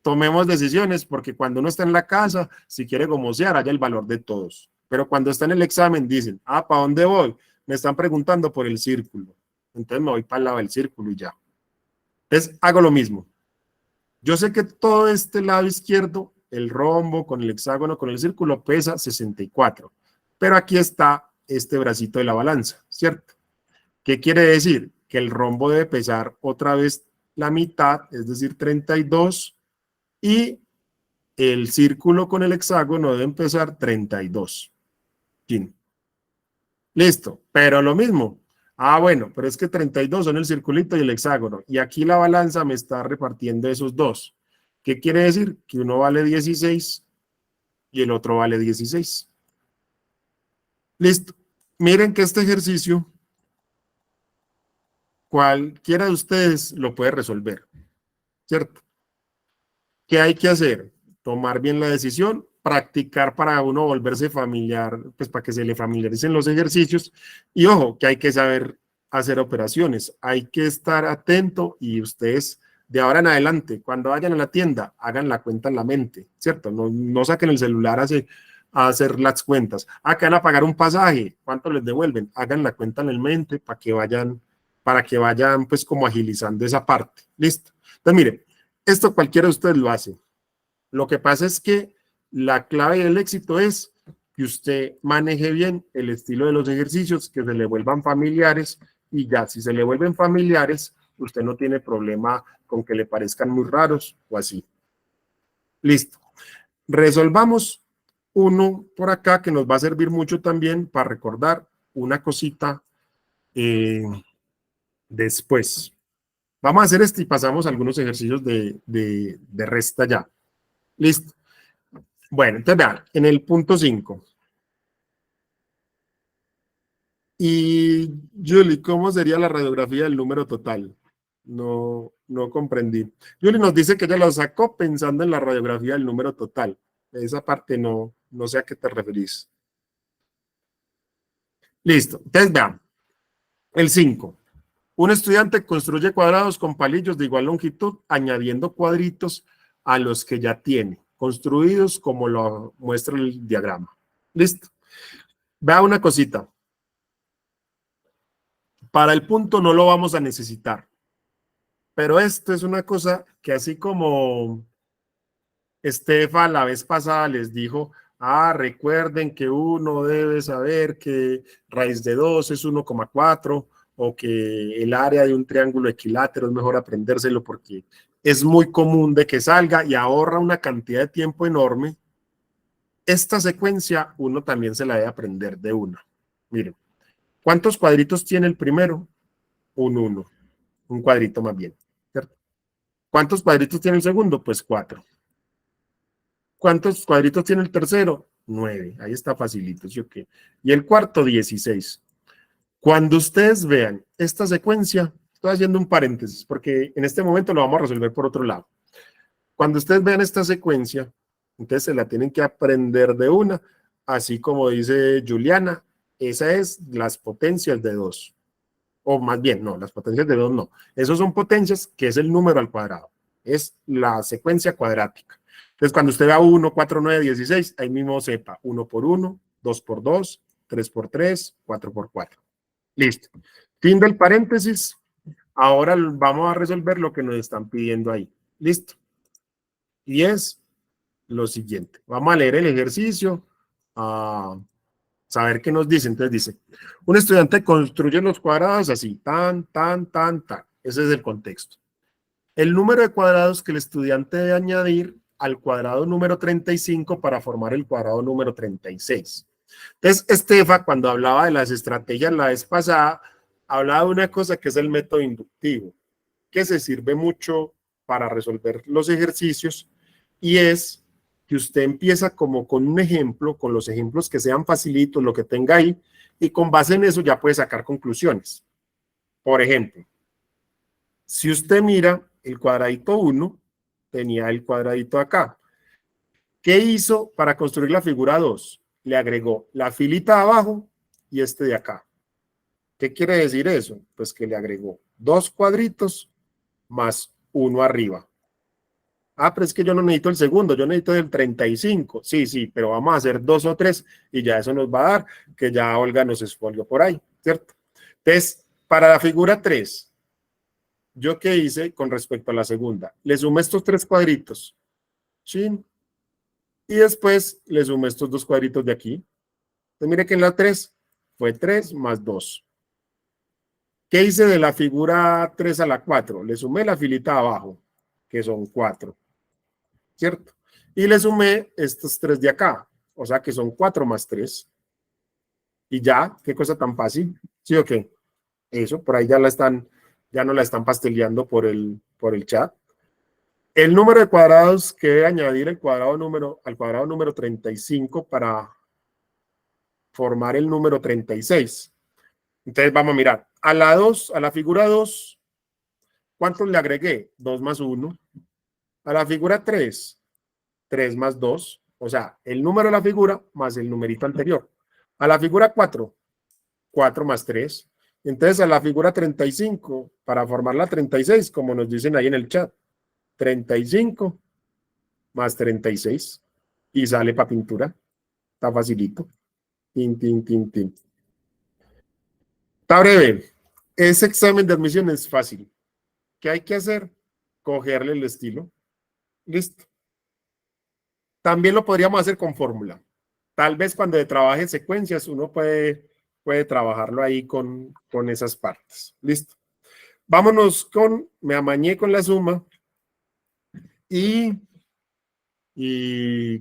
tomemos decisiones, porque cuando uno está en la casa, si quiere gomosear, haya el valor de todos. Pero cuando está en el examen, dicen, ¿para dónde voy? Me están preguntando por el círculo. Entonces me voy para el lado del círculo y ya. Entonces hago lo mismo. Yo sé que todo este lado izquierdo, el rombo con el hexágono, con el círculo, pesa 64. Pero aquí está este bracito de la balanza, ¿cierto? ¿Qué quiere decir? Que el rombo debe pesar otra vez la mitad, es decir, 32, y el círculo con el hexágono debe pesar 32. ¿Sí? Listo, pero lo mismo. Bueno, pero es que 32 son el circulito y el hexágono, y aquí la balanza me está repartiendo esos dos. ¿Qué quiere decir? Que uno vale 16 y el otro vale 16. Listo. Miren que este ejercicio, cualquiera de ustedes lo puede resolver, ¿cierto? ¿Qué hay que hacer? Tomar bien la decisión, practicar para uno volverse familiar, pues para que se le familiaricen los ejercicios. Y ojo, que hay que saber hacer operaciones, hay que estar atento, y ustedes de ahora en adelante, cuando vayan a la tienda, hagan la cuenta en la mente, ¿cierto? No saquen el celular a hacer las cuentas. Que van a pagar un pasaje, ¿cuánto les devuelven? Hagan la cuenta en la mente para que vayan pues como agilizando esa parte. ¿Listo? Entonces, mire, esto cualquiera de ustedes lo hace. Lo que pasa es que la clave del éxito es que usted maneje bien el estilo de los ejercicios, que se le vuelvan familiares, y ya, si se le vuelven familiares, usted no tiene problema con que le parezcan muy raros o así. Listo. Resolvamos uno por acá que nos va a servir mucho también para recordar una cosita Después, vamos a hacer este y pasamos a algunos ejercicios de resta ya. Listo. Bueno, entonces vean, en el punto 5. Y Julie, ¿cómo sería la radiografía del número total? No comprendí. Julie nos dice que ella lo sacó pensando en la radiografía del número total. Esa parte no sé a qué te referís. Listo. Entonces vean, el 5. Un estudiante construye cuadrados con palillos de igual longitud, añadiendo cuadritos a los que ya tiene, construidos como lo muestra el diagrama. Listo. Vea una cosita. Para el punto no lo vamos a necesitar. Pero esto es una cosa que así como Estefa la vez pasada les dijo, recuerden que uno debe saber que raíz de 2 es 1,4 o que el área de un triángulo equilátero es mejor aprendérselo porque es muy común de que salga y ahorra una cantidad de tiempo enorme. Esta secuencia uno también se la debe aprender de una. Miren, ¿cuántos cuadritos tiene el primero? Un 1, un cuadrito más bien, ¿cierto? ¿Cuántos cuadritos tiene el segundo? Pues 4. ¿Cuántos cuadritos tiene el tercero? 9. Ahí está facilito, ¿sí o qué? Y el cuarto, 16. Cuando ustedes vean esta secuencia, estoy haciendo un paréntesis, porque en este momento lo vamos a resolver por otro lado. Cuando ustedes vean esta secuencia, entonces se la tienen que aprender de una, así como dice Juliana, esa es las potencias de 2. O más bien, no, las potencias de 2 no. Esos son potencias, que es el número al cuadrado. Es la secuencia cuadrática. Entonces, cuando usted vea 1, 4, 9, 16, ahí mismo sepa 1 por 1, 2 por 2, 3 por 3, 4 por 4. Listo. Fin del paréntesis. Ahora vamos a resolver lo que nos están pidiendo ahí. Listo. Y es lo siguiente. Vamos a leer el ejercicio, a saber qué nos dice. Entonces dice, un estudiante construye los cuadrados así, tan. Ese es el contexto. El número de cuadrados que el estudiante debe añadir al cuadrado número 35 para formar el cuadrado número 36. Entonces, Estefa, cuando hablaba de las estrategias la vez pasada, hablaba de una cosa que es el método inductivo, que se sirve mucho para resolver los ejercicios, y es que usted empieza como con un ejemplo, con los ejemplos que sean facilitos, lo que tenga ahí, y con base en eso ya puede sacar conclusiones. Por ejemplo, si usted mira el cuadradito 1, tenía el cuadradito acá. ¿Qué hizo para construir la figura 2? Le agregó la filita de abajo y este de acá. ¿Qué quiere decir eso? Pues que le agregó 2 cuadritos más 1 arriba. Pero es que yo no necesito el segundo, yo necesito el 35. Sí, pero vamos a hacer 2 o 3 y ya eso nos va a dar, que ya Olga nos expolió por ahí, ¿cierto? Entonces, para la figura 3, ¿yo qué hice con respecto a la segunda? Le sumé estos 3 cuadritos. ¿Sí? Y después le sumé estos 2 cuadritos de aquí. Entonces, mire que en la 3 fue 3 más 2. ¿Qué hice de la figura 3 a la 4? Le sumé la filita abajo, que son 4. ¿Cierto? Y le sumé estos 3 de acá, o sea que son 4 más 3. Y ya, qué cosa tan fácil. ¿Sí o qué? Eso, por ahí ya no la están pasteleando por el chat. El número de cuadrados que debe añadir al cuadrado número 35 para formar el número 36. Entonces vamos a mirar. A la figura 2, ¿cuántos le agregué? 2 más 1. A la figura 3, 3 más 2. O sea, el número de la figura más el numerito anterior. A la figura 4, 4 más 3. Entonces a la figura 35, para formar la 36, como nos dicen ahí en el chat, 35 más 36 y sale para pintura. Está facilito. Tin. Está breve. Ese examen de admisión es fácil. ¿Qué hay que hacer? Cogerle el estilo. Listo. También lo podríamos hacer con fórmula. Tal vez cuando trabaje secuencias uno puede trabajarlo ahí con esas partes. Listo. Vámonos me amañé con la suma y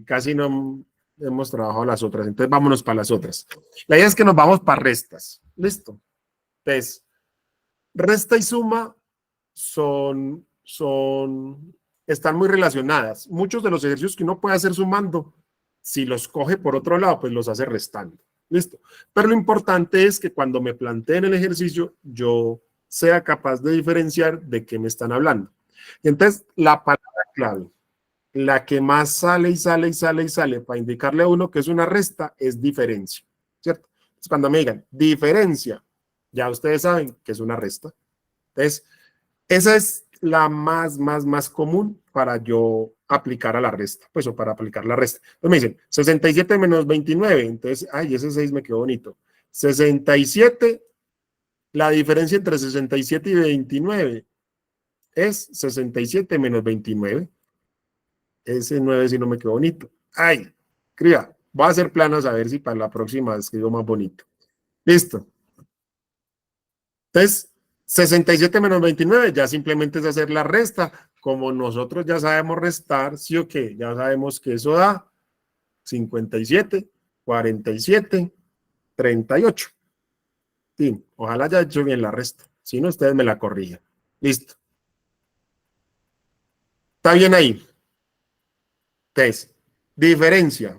casi no hemos trabajado las otras. Entonces vámonos para las otras. La idea es que nos vamos para restas. Listo. Entonces, resta y suma están muy relacionadas. Muchos de los ejercicios que uno puede hacer sumando, si los coge por otro lado, pues los hace restando. ¿Listo? Pero lo importante es que cuando me planteen el ejercicio, yo sea capaz de diferenciar de qué me están hablando. Y entonces, la palabra clave, la que más sale y sale y sale y sale para indicarle a uno que es una resta, es diferencia, ¿cierto? Entonces, cuando me digan diferencia, ya ustedes saben que es una resta. Entonces, esa es la más común para yo aplicar a la resta, pues, o para aplicar la resta. Entonces me dicen, 67 menos 29, entonces, ay, ese 6 me quedó bonito. 67, la diferencia entre 67 y 29 es 67 menos 29. Ese 9 sí no me quedó bonito. Ay, cría, voy a hacer planos a ver si para la próxima escribo más bonito. Listo. Entonces, 67 menos 29 ya simplemente es hacer la resta. Como nosotros ya sabemos restar, sí o qué, ya sabemos que eso da 57, 47, 38. Sí, ojalá haya hecho bien la resta. Si no, ustedes me la corrijan. Listo. ¿Está bien ahí? Entonces, diferencia.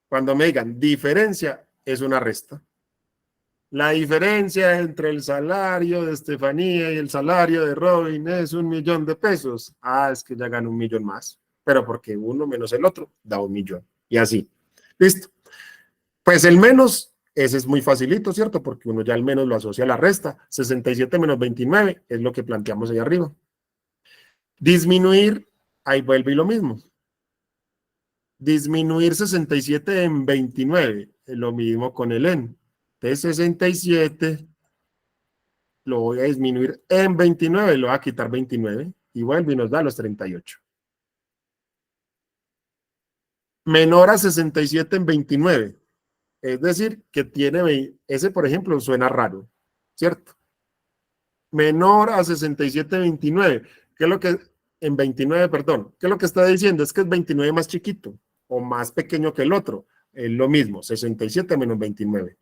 Cuando me digan diferencia, es una resta. La diferencia entre el salario de Estefanía y el salario de Robin es 1.000.000 de pesos. Ah, es que ya gana 1.000.000 más. Pero porque uno menos el otro da 1.000.000. Y así. Listo. Pues el menos, ese es muy facilito, ¿cierto? Porque uno ya al menos lo asocia a la resta. 67 menos 29 es lo que planteamos ahí arriba. Disminuir, ahí vuelve y lo mismo. Disminuir 67 en 29, es lo mismo con el en. Entonces 67 lo voy a disminuir en 29, lo voy a quitar 29 y vuelve y nos da los 38. Menor a 67 en 29, es decir, que tiene, ese por ejemplo suena raro, ¿cierto? Menor a 67 en 29, ¿qué es lo que, en 29, perdón, qué es lo que está diciendo? Es que es 29 más chiquito o más pequeño que el otro, es lo mismo, 67 menos 29.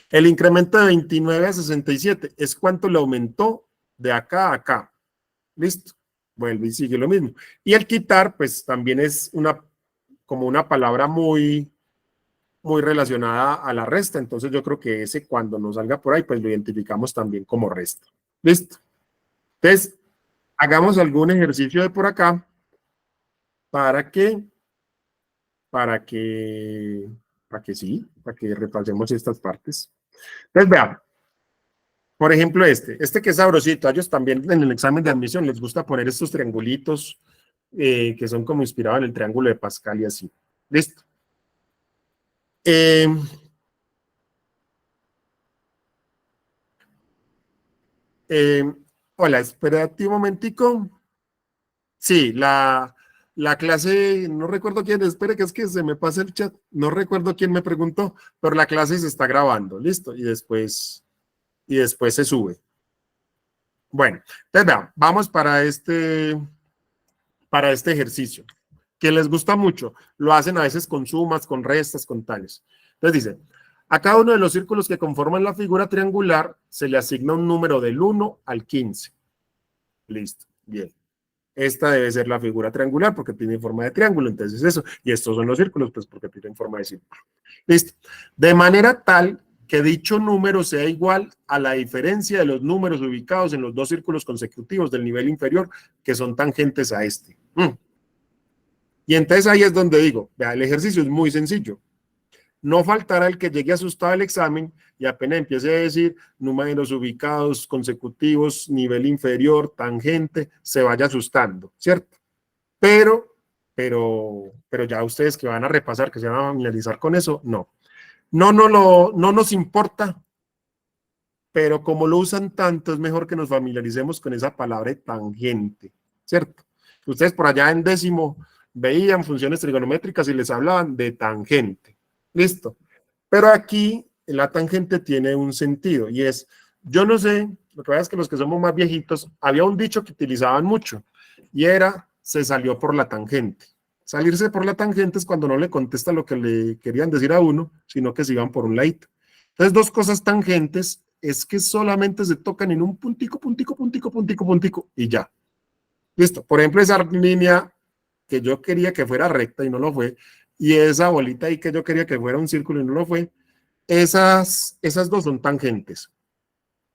El incremento de 29 a 67 es cuánto le aumentó de acá a acá. Listo. Vuelve y sigue lo mismo. Y el quitar, pues también es como una palabra muy relacionada a la resta. Entonces yo creo que ese cuando nos salga por ahí, pues lo identificamos también como resta. Listo. Entonces, hagamos algún ejercicio de por acá para que repasemos estas partes. Entonces, vean, por ejemplo, este que es sabrosito, a ellos también en el examen de admisión les gusta poner estos triangulitos que son como inspirados en el triángulo de Pascal y así. Listo. Hola, espérate un momentico. Sí, la clase, no recuerdo quién, espere que es que se me pasa el chat, no recuerdo quién me preguntó, pero la clase se está grabando, listo, y después se sube. Bueno, entonces vean, vamos para este ejercicio, que les gusta mucho, lo hacen a veces con sumas, con restas, con tales. Entonces dice, a cada uno de los círculos que conforman la figura triangular se le asigna un número del 1 al 15. Listo, bien. Esta debe ser la figura triangular porque tiene forma de triángulo, entonces eso. Y estos son los círculos, pues porque tienen forma de círculo. Listo. De manera tal que dicho número sea igual a la diferencia de los números ubicados en los dos círculos consecutivos del nivel inferior que son tangentes a este. Y entonces ahí es donde digo, vea, el ejercicio es muy sencillo. No faltará el que llegue asustado al examen y apenas empiece a decir números ubicados, consecutivos, nivel inferior, tangente, se vaya asustando, ¿cierto? Pero ya ustedes que van a repasar, que se van a familiarizar con eso, no. No nos importa, pero como lo usan tanto, es mejor que nos familiaricemos con esa palabra de tangente, ¿cierto? Ustedes por allá en décimo veían funciones trigonométricas y les hablaban de tangente. Listo. Pero aquí la tangente tiene un sentido y es, yo no sé, lo que pasa es que los que somos más viejitos, había un dicho que utilizaban mucho y era, se salió por la tangente. Salirse por la tangente es cuando no le contesta lo que le querían decir a uno, sino que se iban por un ladito. Entonces, dos cosas tangentes es que solamente se tocan en un puntico, y ya. Listo. Por ejemplo, esa línea que yo quería que fuera recta y no lo fue, y esa bolita ahí que yo quería que fuera un círculo y no lo fue, esas dos son tangentes.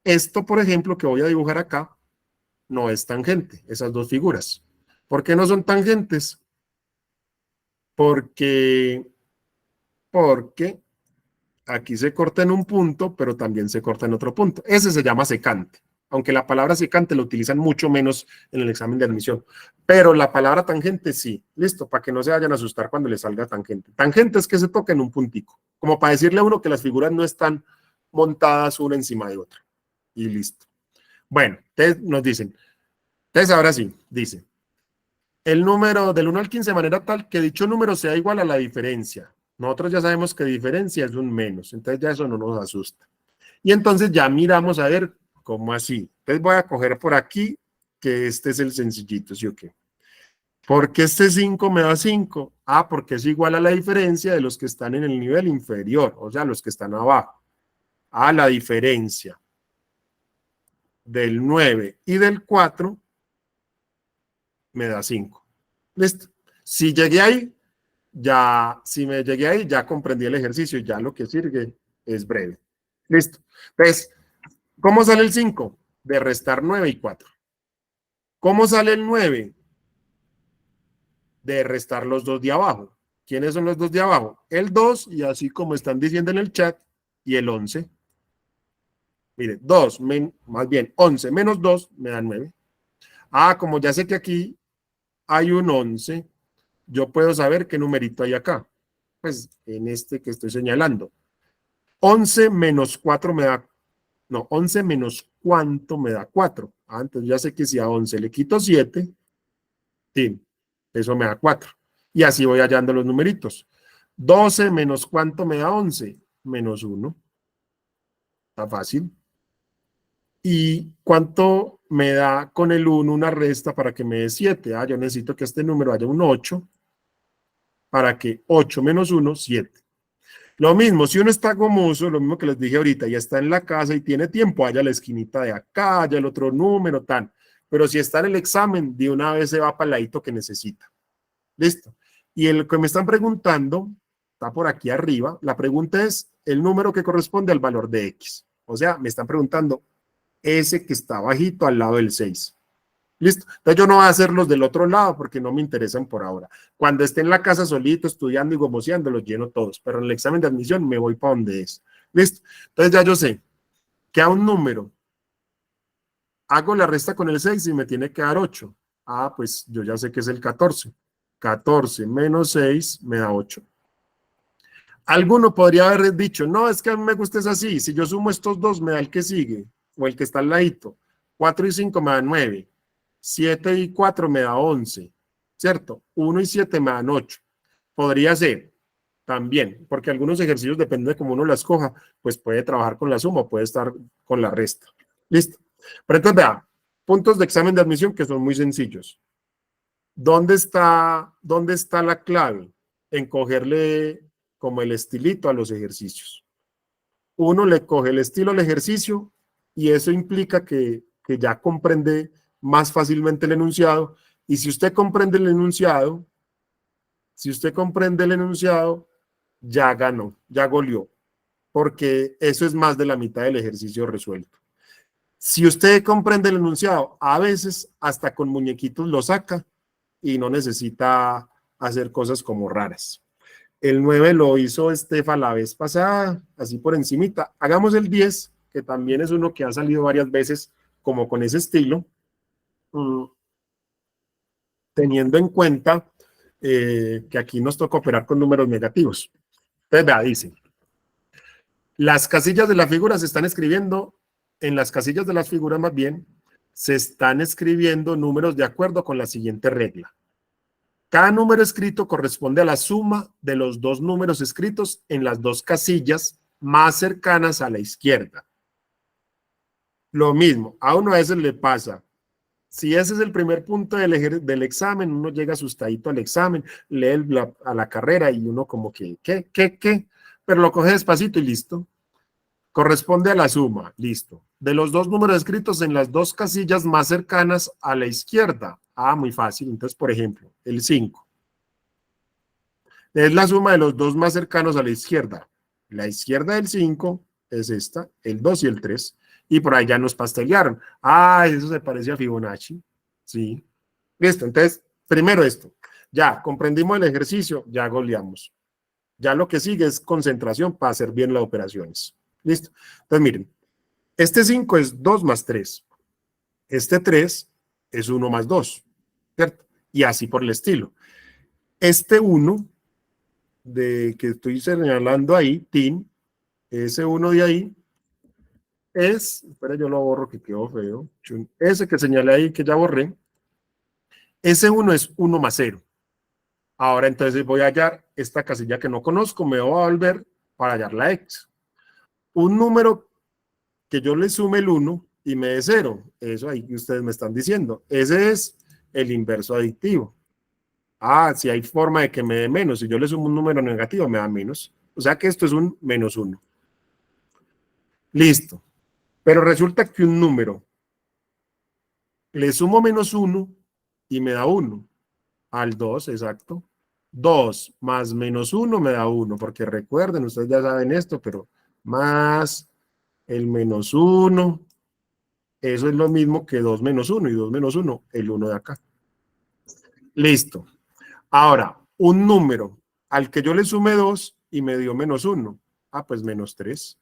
Esto, por ejemplo, que voy a dibujar acá, no es tangente, esas dos figuras. ¿Por qué no son tangentes? Porque aquí se corta en un punto, pero también se corta en otro punto. Ese se llama secante, aunque la palabra secante lo utilizan mucho menos en el examen de admisión. Pero la palabra tangente sí. Listo, para que no se vayan a asustar cuando les salga tangente. Tangente es que se toca en un puntico, como para decirle a uno que las figuras no están montadas una encima de otra. Y listo. Bueno, entonces nos dicen, entonces ahora sí, dice, el número del 1 al 15 de manera tal que dicho número sea igual a la diferencia. Nosotros ya sabemos que diferencia es un menos, entonces ya eso no nos asusta. Y entonces ya miramos a ver cómo así. Entonces voy a coger por aquí, que este es el sencillito, ¿sí o qué? ¿Por qué este 5 me da 5? Ah, porque es igual a la diferencia de los que están en el nivel inferior, o sea, los que están abajo. Ah, la diferencia del 9 y del 4 me da 5. Listo. Si llegué ahí, si me llegué ahí, ya comprendí el ejercicio y ya lo que sigue es breve. Listo. Entonces, ¿cómo sale el 5? De restar 9 y 4. ¿Cómo sale el 9? De restar los dos de abajo. ¿Quiénes son los dos de abajo? El 2, y así como están diciendo en el chat, y el 11. Mire, 2, más bien 11 menos 2 me da 9. Ah, como ya sé que aquí hay un 11, yo puedo saber qué numerito hay acá. Pues en este que estoy señalando. 11 menos 4 me da, no, 11 menos cuánto me da 4. Ah, entonces ya sé que si a 11 le quito 7, sí, eso me da 4. Y así voy hallando los numeritos. 12 menos cuánto me da 11, menos 1. Está fácil. ¿Y cuánto me da con el 1 una resta para que me dé 7? Ah, yo necesito que este número haya un 8 para que 8 menos 1, 7. Lo mismo, si uno está gomoso, lo mismo que les dije ahorita, ya está en la casa y tiene tiempo, haya la esquinita de acá, haya el otro número, tal. Pero si está en el examen, de una vez se va para el ladito que necesita. Listo. Y el que me están preguntando, está por aquí arriba, la pregunta es el número que corresponde al valor de X. O sea, me están preguntando ese que está bajito al lado del 6. Listo. Entonces yo no voy a hacer los del otro lado porque no me interesan por ahora. Cuando esté en la casa solito, estudiando y gomoseando, los lleno todos. Pero en el examen de admisión me voy para donde es. Listo. Entonces ya yo sé que a un número hago la resta con el 6 y me tiene que dar 8. Ah, pues yo ya sé que es el 14. 14 menos 6 me da 8. Alguno podría haber dicho, no, es que a mí me gusta es así. Si yo sumo estos dos, me da el que sigue o el que está al ladito. 4 y 5 me dan 9. 7 y 4 me da 11, ¿cierto? 1 y 7 me dan 8. Podría ser también, porque algunos ejercicios, depende de cómo uno las coja, pues puede trabajar con la suma, puede estar con la resta. ¿Listo? Pero entonces, vea, puntos de examen de admisión que son muy sencillos. ¿Dónde está la clave? En cogerle como el estilito a los ejercicios. Uno le coge el estilo al ejercicio y eso implica que ya comprende más fácilmente el enunciado, y si usted comprende el enunciado, ya ganó, ya goleó, porque eso es más de la mitad del ejercicio resuelto. Si usted comprende el enunciado, a veces hasta con muñequitos lo saca y no necesita hacer cosas como raras. El 9 lo hizo Estefa la vez pasada, así por encimita. Hagamos el 10, que también es uno que ha salido varias veces como con ese estilo. Teniendo en cuenta que aquí nos toca operar con números negativos. Entonces, vea, dice, las casillas de la figura se están escribiendo, en las casillas de las figuras más bien, se están escribiendo números de acuerdo con la siguiente regla. Cada número escrito corresponde a la suma de los dos números escritos en las dos casillas más cercanas a la izquierda. Lo mismo, a uno a veces le pasa. Si ese es el primer punto del examen, uno llega asustadito al examen, lee a la carrera y uno como que, ¿qué? Pero lo coge despacito y listo. Corresponde a la suma, listo, de los dos números escritos en las dos casillas más cercanas a la izquierda. Ah, muy fácil. Entonces, por ejemplo, el 5. Es la suma de los dos más cercanos a la izquierda. La izquierda del 5 es esta, el 2 y el 3. Y por ahí ya nos pastelearon. Ah, eso se parece a Fibonacci. Sí. Listo, entonces, primero esto. Ya comprendimos el ejercicio, ya goleamos. Ya lo que sigue es concentración para hacer bien las operaciones. Listo. Entonces, miren, este 5 es 2 más 3. Este 3 es 1 más 2, ¿cierto? Y así por el estilo. Este 1 de que estoy señalando ahí, TIN, ese 1 de ahí, es, espera, yo lo borro que quedó feo. Ese que señalé ahí, que ya borré, ese 1 es 1 más 0. Ahora entonces voy a hallar esta casilla que no conozco, me voy a volver para hallar la X. Un número que yo le sume el 1 y me dé 0, eso ahí que ustedes me están diciendo, ese es el inverso aditivo. Ah, si hay forma de que me dé menos, si yo le sumo un número negativo me da menos, o sea que esto es un menos 1. Listo, pero resulta que un número le sumo menos 1 y me da 1, al 2, exacto. 2 más menos 1 me da 1, porque recuerden, ustedes ya saben esto, pero más el menos 1, eso es lo mismo que 2 menos 1, y 2 menos 1, el 1 de acá. Listo. Ahora, un número al que yo le sume 2 y me dio menos 1. Ah, pues menos 3.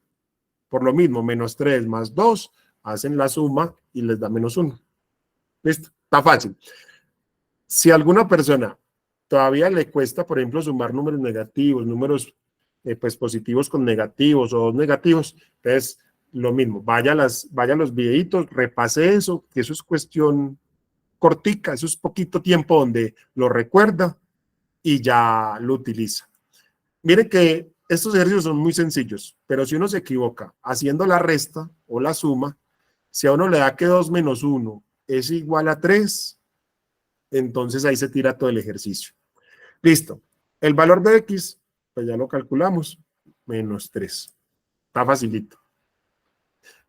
Por lo mismo, menos 3 más 2 hacen la suma y les da menos 1. Listo, está fácil. Si a alguna persona todavía le cuesta, por ejemplo, sumar números negativos, números pues positivos con negativos o dos negativos, entonces lo mismo, vaya a los videitos, repase eso, que eso es cuestión cortica, eso es poquito tiempo donde lo recuerda y ya lo utiliza. Miren que estos ejercicios son muy sencillos, pero si uno se equivoca haciendo la resta o la suma, si a uno le da que 2 menos 1 es igual a 3, entonces ahí se tira todo el ejercicio. Listo. El valor de X, pues ya lo calculamos, menos 3. Está facilito.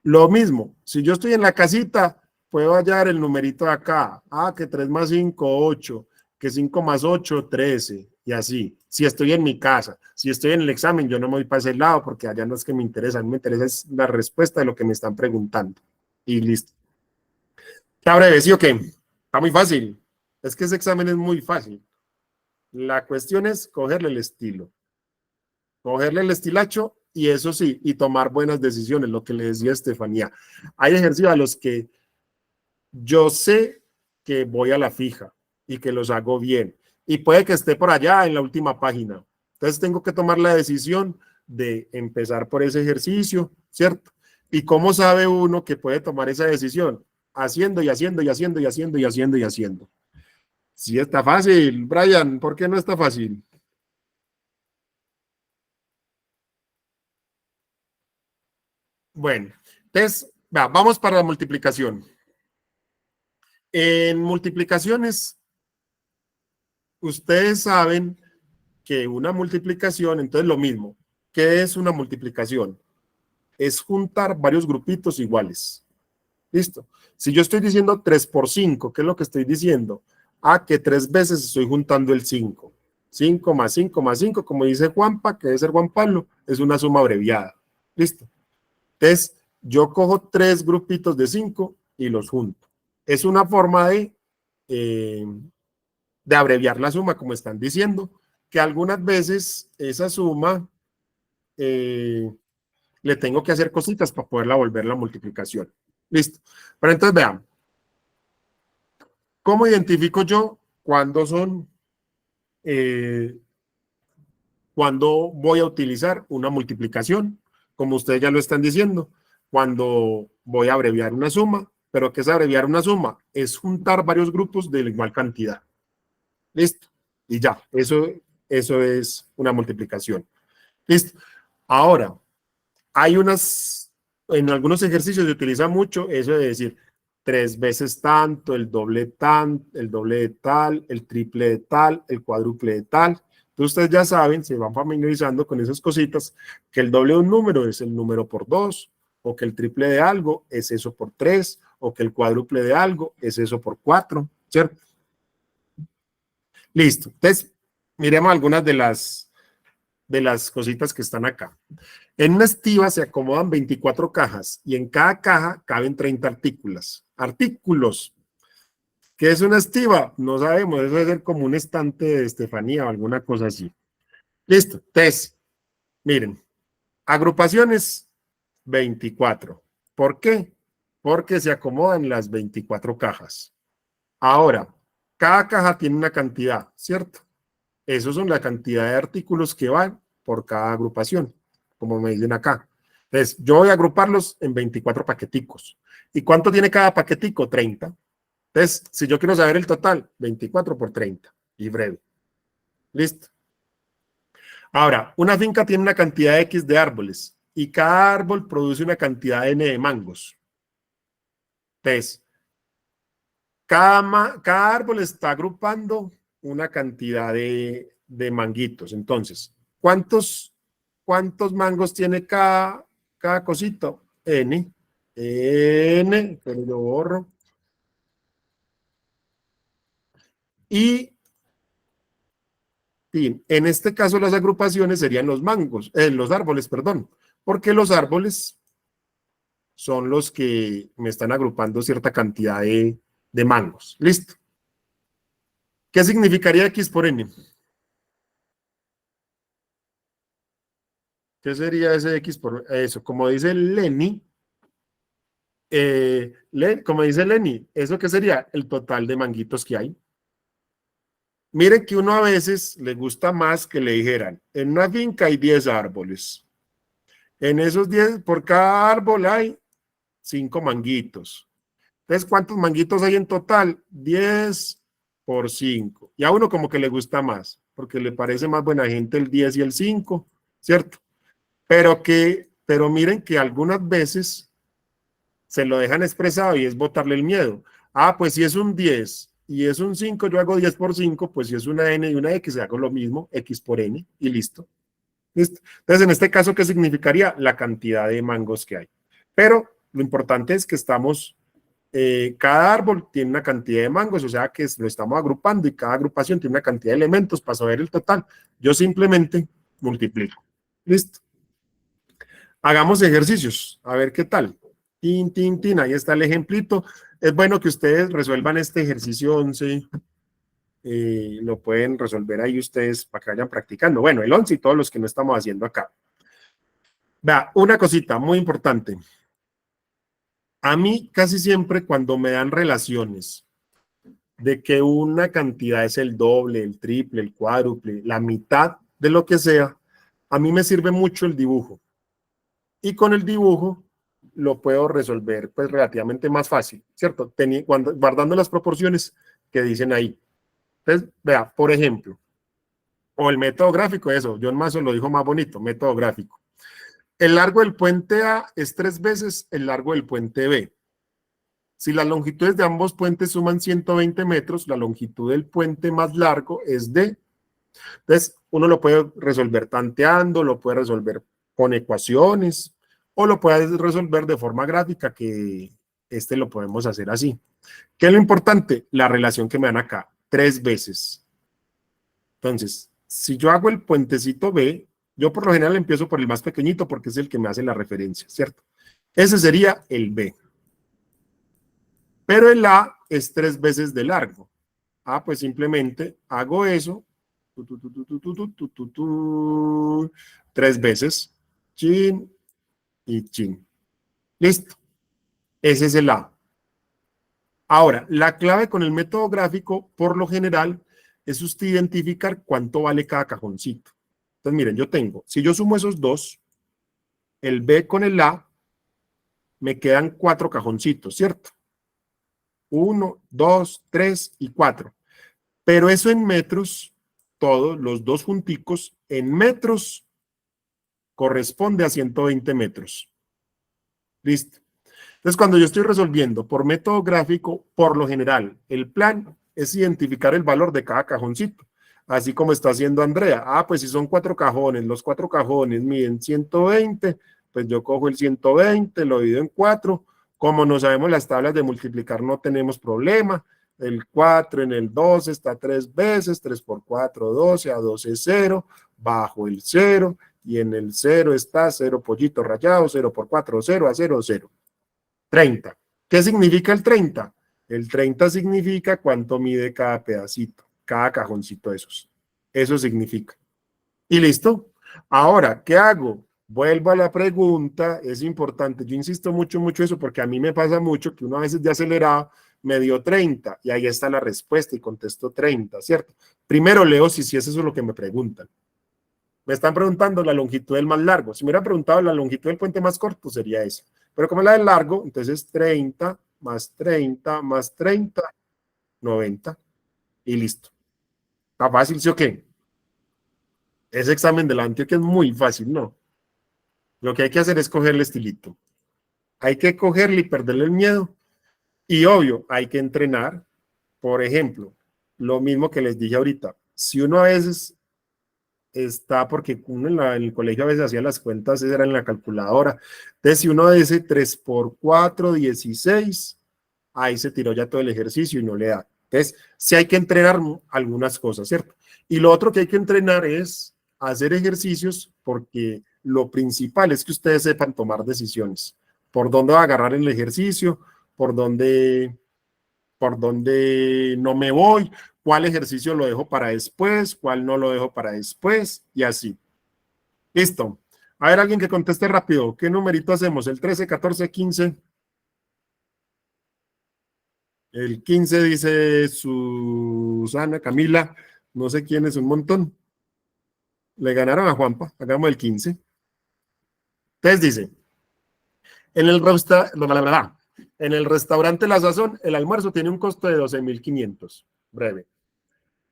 Lo mismo, si yo estoy en la casita, puedo hallar el numerito de acá. Ah, que 3 más 5, 8. Que 5 más 8, 13. Y así. Si estoy en mi casa, si estoy en el examen, yo no me voy para ese lado porque allá no es que me interesa. A mí me interesa es la respuesta de lo que me están preguntando. Y listo. ¿Está breve? ¿Sí o qué? Está muy fácil. Es que ese examen es muy fácil. La cuestión es cogerle el estilo. Cogerle el estilacho y eso sí, y tomar buenas decisiones, lo que le decía Estefanía. Hay ejercicios a los que yo sé que voy a la fija y que los hago bien. Y puede que esté por allá en la última página. Entonces tengo que tomar la decisión de empezar por ese ejercicio, ¿cierto? ¿Y cómo sabe uno que puede tomar esa decisión? Haciendo y haciendo y haciendo y haciendo y haciendo y haciendo. Sí está fácil, Brian, ¿por qué no está fácil? Bueno, entonces, vamos para la multiplicación. En multiplicaciones, ustedes saben que una multiplicación, entonces lo mismo. ¿Qué es una multiplicación? Es juntar varios grupitos iguales. ¿Listo? Si yo estoy diciendo 3 por 5, ¿qué es lo que estoy diciendo? Ah, que 3 veces estoy juntando el 5. 5 más 5 más 5, como dice Juanpa, que debe ser Juan Pablo, es una suma abreviada. ¿Listo? Entonces, yo cojo 3 grupitos de 5 y los junto. Es una forma de abreviar la suma, como están diciendo, que algunas veces esa suma le tengo que hacer cositas para poderla volver la multiplicación. Listo. Pero entonces vean, ¿cómo identifico yo cuándo son, cuándo voy a utilizar una multiplicación? Como ustedes ya lo están diciendo, cuando voy a abreviar una suma, pero ¿qué es abreviar una suma? Es juntar varios grupos de la igual cantidad. Listo. Y ya, eso es una multiplicación. Listo. Ahora, hay en algunos ejercicios se utiliza mucho eso de decir 3 veces tanto, el doble de tal, el triple de tal, el cuádruple de tal. Entonces ustedes ya saben, se van familiarizando con esas cositas, que el doble de un número es el número por 2, o que el triple de algo es eso por 3, o que el cuádruple de algo es eso por 4, ¿cierto? Listo. Entonces, miremos algunas de las cositas que están acá. En una estiva se acomodan 24 cajas y en cada caja caben 30 artículos. Artículos. ¿Qué es una estiva? No sabemos, eso debe ser como un estante de Estefanía o alguna cosa así. Listo. Entonces, miren, agrupaciones 24. ¿Por qué? Porque se acomodan las 24 cajas. Ahora, cada caja tiene una cantidad, ¿cierto? Esos son la cantidad de artículos que van por cada agrupación, como me dicen acá. Entonces, yo voy a agruparlos en 24 paqueticos. ¿Y cuánto tiene cada paquetico? 30. Entonces, si yo quiero saber el total, 24 por 30. Y breve. Listo. Ahora, una finca tiene una cantidad X de árboles y cada árbol produce una cantidad N de mangos. Entonces, cada árbol está agrupando una cantidad de manguitos. Entonces, ¿cuántos mangos tiene cada cosito? N. N, pero lo borro. Y en este caso las agrupaciones serían los árboles, perdón, porque los árboles son los que me están agrupando cierta cantidad de mangos. Listo. ¿Qué significaría X por N? ¿Qué sería ese X por eso? Como dice Lenny, como dice Lenny, ¿eso qué sería? El total de manguitos que hay. Miren que uno a veces le gusta más que le dijeran, en una finca hay 10 árboles. En esos 10, por cada árbol hay 5 manguitos. Entonces, ¿cuántos manguitos hay en total? 10 por 5. Y a uno como que le gusta más, porque le parece más buena gente el 10 y el 5, ¿cierto? Pero miren que algunas veces se lo dejan expresado y es botarle el miedo. Ah, pues si es un 10 y es un 5, yo hago 10 por 5, pues si es una N y una X, hago lo mismo, X por N y listo. ¿Listo? Entonces, en este caso, ¿qué significaría? La cantidad de mangos que hay. Pero lo importante es que cada árbol tiene una cantidad de mangos, o sea que lo estamos agrupando y cada agrupación tiene una cantidad de elementos para saber el total. Yo simplemente multiplico. ¿Listo? Hagamos ejercicios, a ver qué tal. Tin, tin, tin, ahí está el ejemplito. Es bueno que ustedes resuelvan este ejercicio 11. Lo pueden resolver ahí ustedes para que vayan practicando. Bueno, el 11 y todos los que no estamos haciendo acá. Vea, una cosita muy importante. A mí casi siempre cuando me dan relaciones de que una cantidad es el doble, el triple, el cuádruple, la mitad de lo que sea, a mí me sirve mucho el dibujo. Y con el dibujo lo puedo resolver pues relativamente más fácil, ¿cierto? Guardando las proporciones que dicen ahí. Entonces, vea, por ejemplo, o el método gráfico, eso, John Mazo lo dijo más bonito, método gráfico. El largo del puente A es 3 veces el largo del puente B. Si las longitudes de ambos puentes suman 120 metros, la longitud del puente más largo es D. Entonces, uno lo puede resolver tanteando, lo puede resolver con ecuaciones, o lo puede resolver de forma gráfica, que lo podemos hacer así. ¿Qué es lo importante? La relación que me dan acá, 3 veces. Entonces, si yo hago el puentecito B, yo por lo general empiezo por el más pequeñito porque es el que me hace la referencia, ¿cierto? Ese sería el B. Pero el A es 3 veces de largo. Ah, pues simplemente hago eso. 3 veces. Chin y chin. Listo. Ese es el A. Ahora, la clave con el método gráfico, por lo general, es usted identificar cuánto vale cada cajoncito. Entonces, miren, si yo sumo esos dos, el B con el A, me quedan 4 cajoncitos, ¿cierto? 1, 2, 3 y 4. Pero eso en metros, todos los dos junticos, en metros, corresponde a 120 metros. Listo. Entonces, cuando yo estoy resolviendo por método gráfico, por lo general, el plan es identificar el valor de cada cajoncito. así como está haciendo Andrea. Ah, pues si son 4 cajones, los 4 cajones miden 120, pues yo cojo el 120, lo divido en 4. Como no sabemos las tablas de multiplicar, no tenemos problema. El 4 en el 12 está 3 veces, 3 por 4, 12, a 12 es 0, bajo el 0, y en el 0 está 0 pollito rayado, 0 por 4, 0, a 0, 0. 30. ¿Qué significa el 30? El 30 significa cuánto mide cada pedacito, cada cajoncito de esos. Eso significa. Y listo. Ahora, ¿qué hago? Vuelvo a la pregunta, es importante. Yo insisto mucho, mucho eso, porque a mí me pasa mucho que uno a veces de acelerado me dio 30 y ahí está la respuesta y contesto 30, ¿cierto? Primero leo si es eso lo que me preguntan. Me están preguntando la longitud del más largo. Si me hubieran preguntado la longitud del puente más corto, sería esa. Pero como es la del largo, entonces 30 más 30 más 30, 90. Y listo. ¿Está fácil, sí o qué? Ese examen de la Antioquia es muy fácil, ¿no? Lo que hay que hacer es cogerle estilito. Hay que cogerle y perderle el miedo. Y obvio, hay que entrenar. Por ejemplo, lo mismo que les dije ahorita. Si uno a veces está, porque uno en el colegio a veces hacía las cuentas, esa era en la calculadora. Entonces, si uno dice 3 por 4, 16, ahí se tiró ya todo el ejercicio y no le da. Entonces, sí hay que entrenar algunas cosas, ¿cierto? Y lo otro que hay que entrenar es hacer ejercicios, porque lo principal es que ustedes sepan tomar decisiones. Por dónde va a agarrar el ejercicio, por dónde no me voy, cuál ejercicio lo dejo para después, cuál no lo dejo para después, y así. Listo. A ver, alguien que conteste rápido. ¿Qué numerito hacemos? ¿El 13, 14, 15? El 15 dice Susana, Camila, no sé quién es, un montón. Le ganaron a Juanpa, hagamos el 15. Entonces dice, en el, en el restaurante La Sazón, el almuerzo tiene un costo de 12.500. Breve.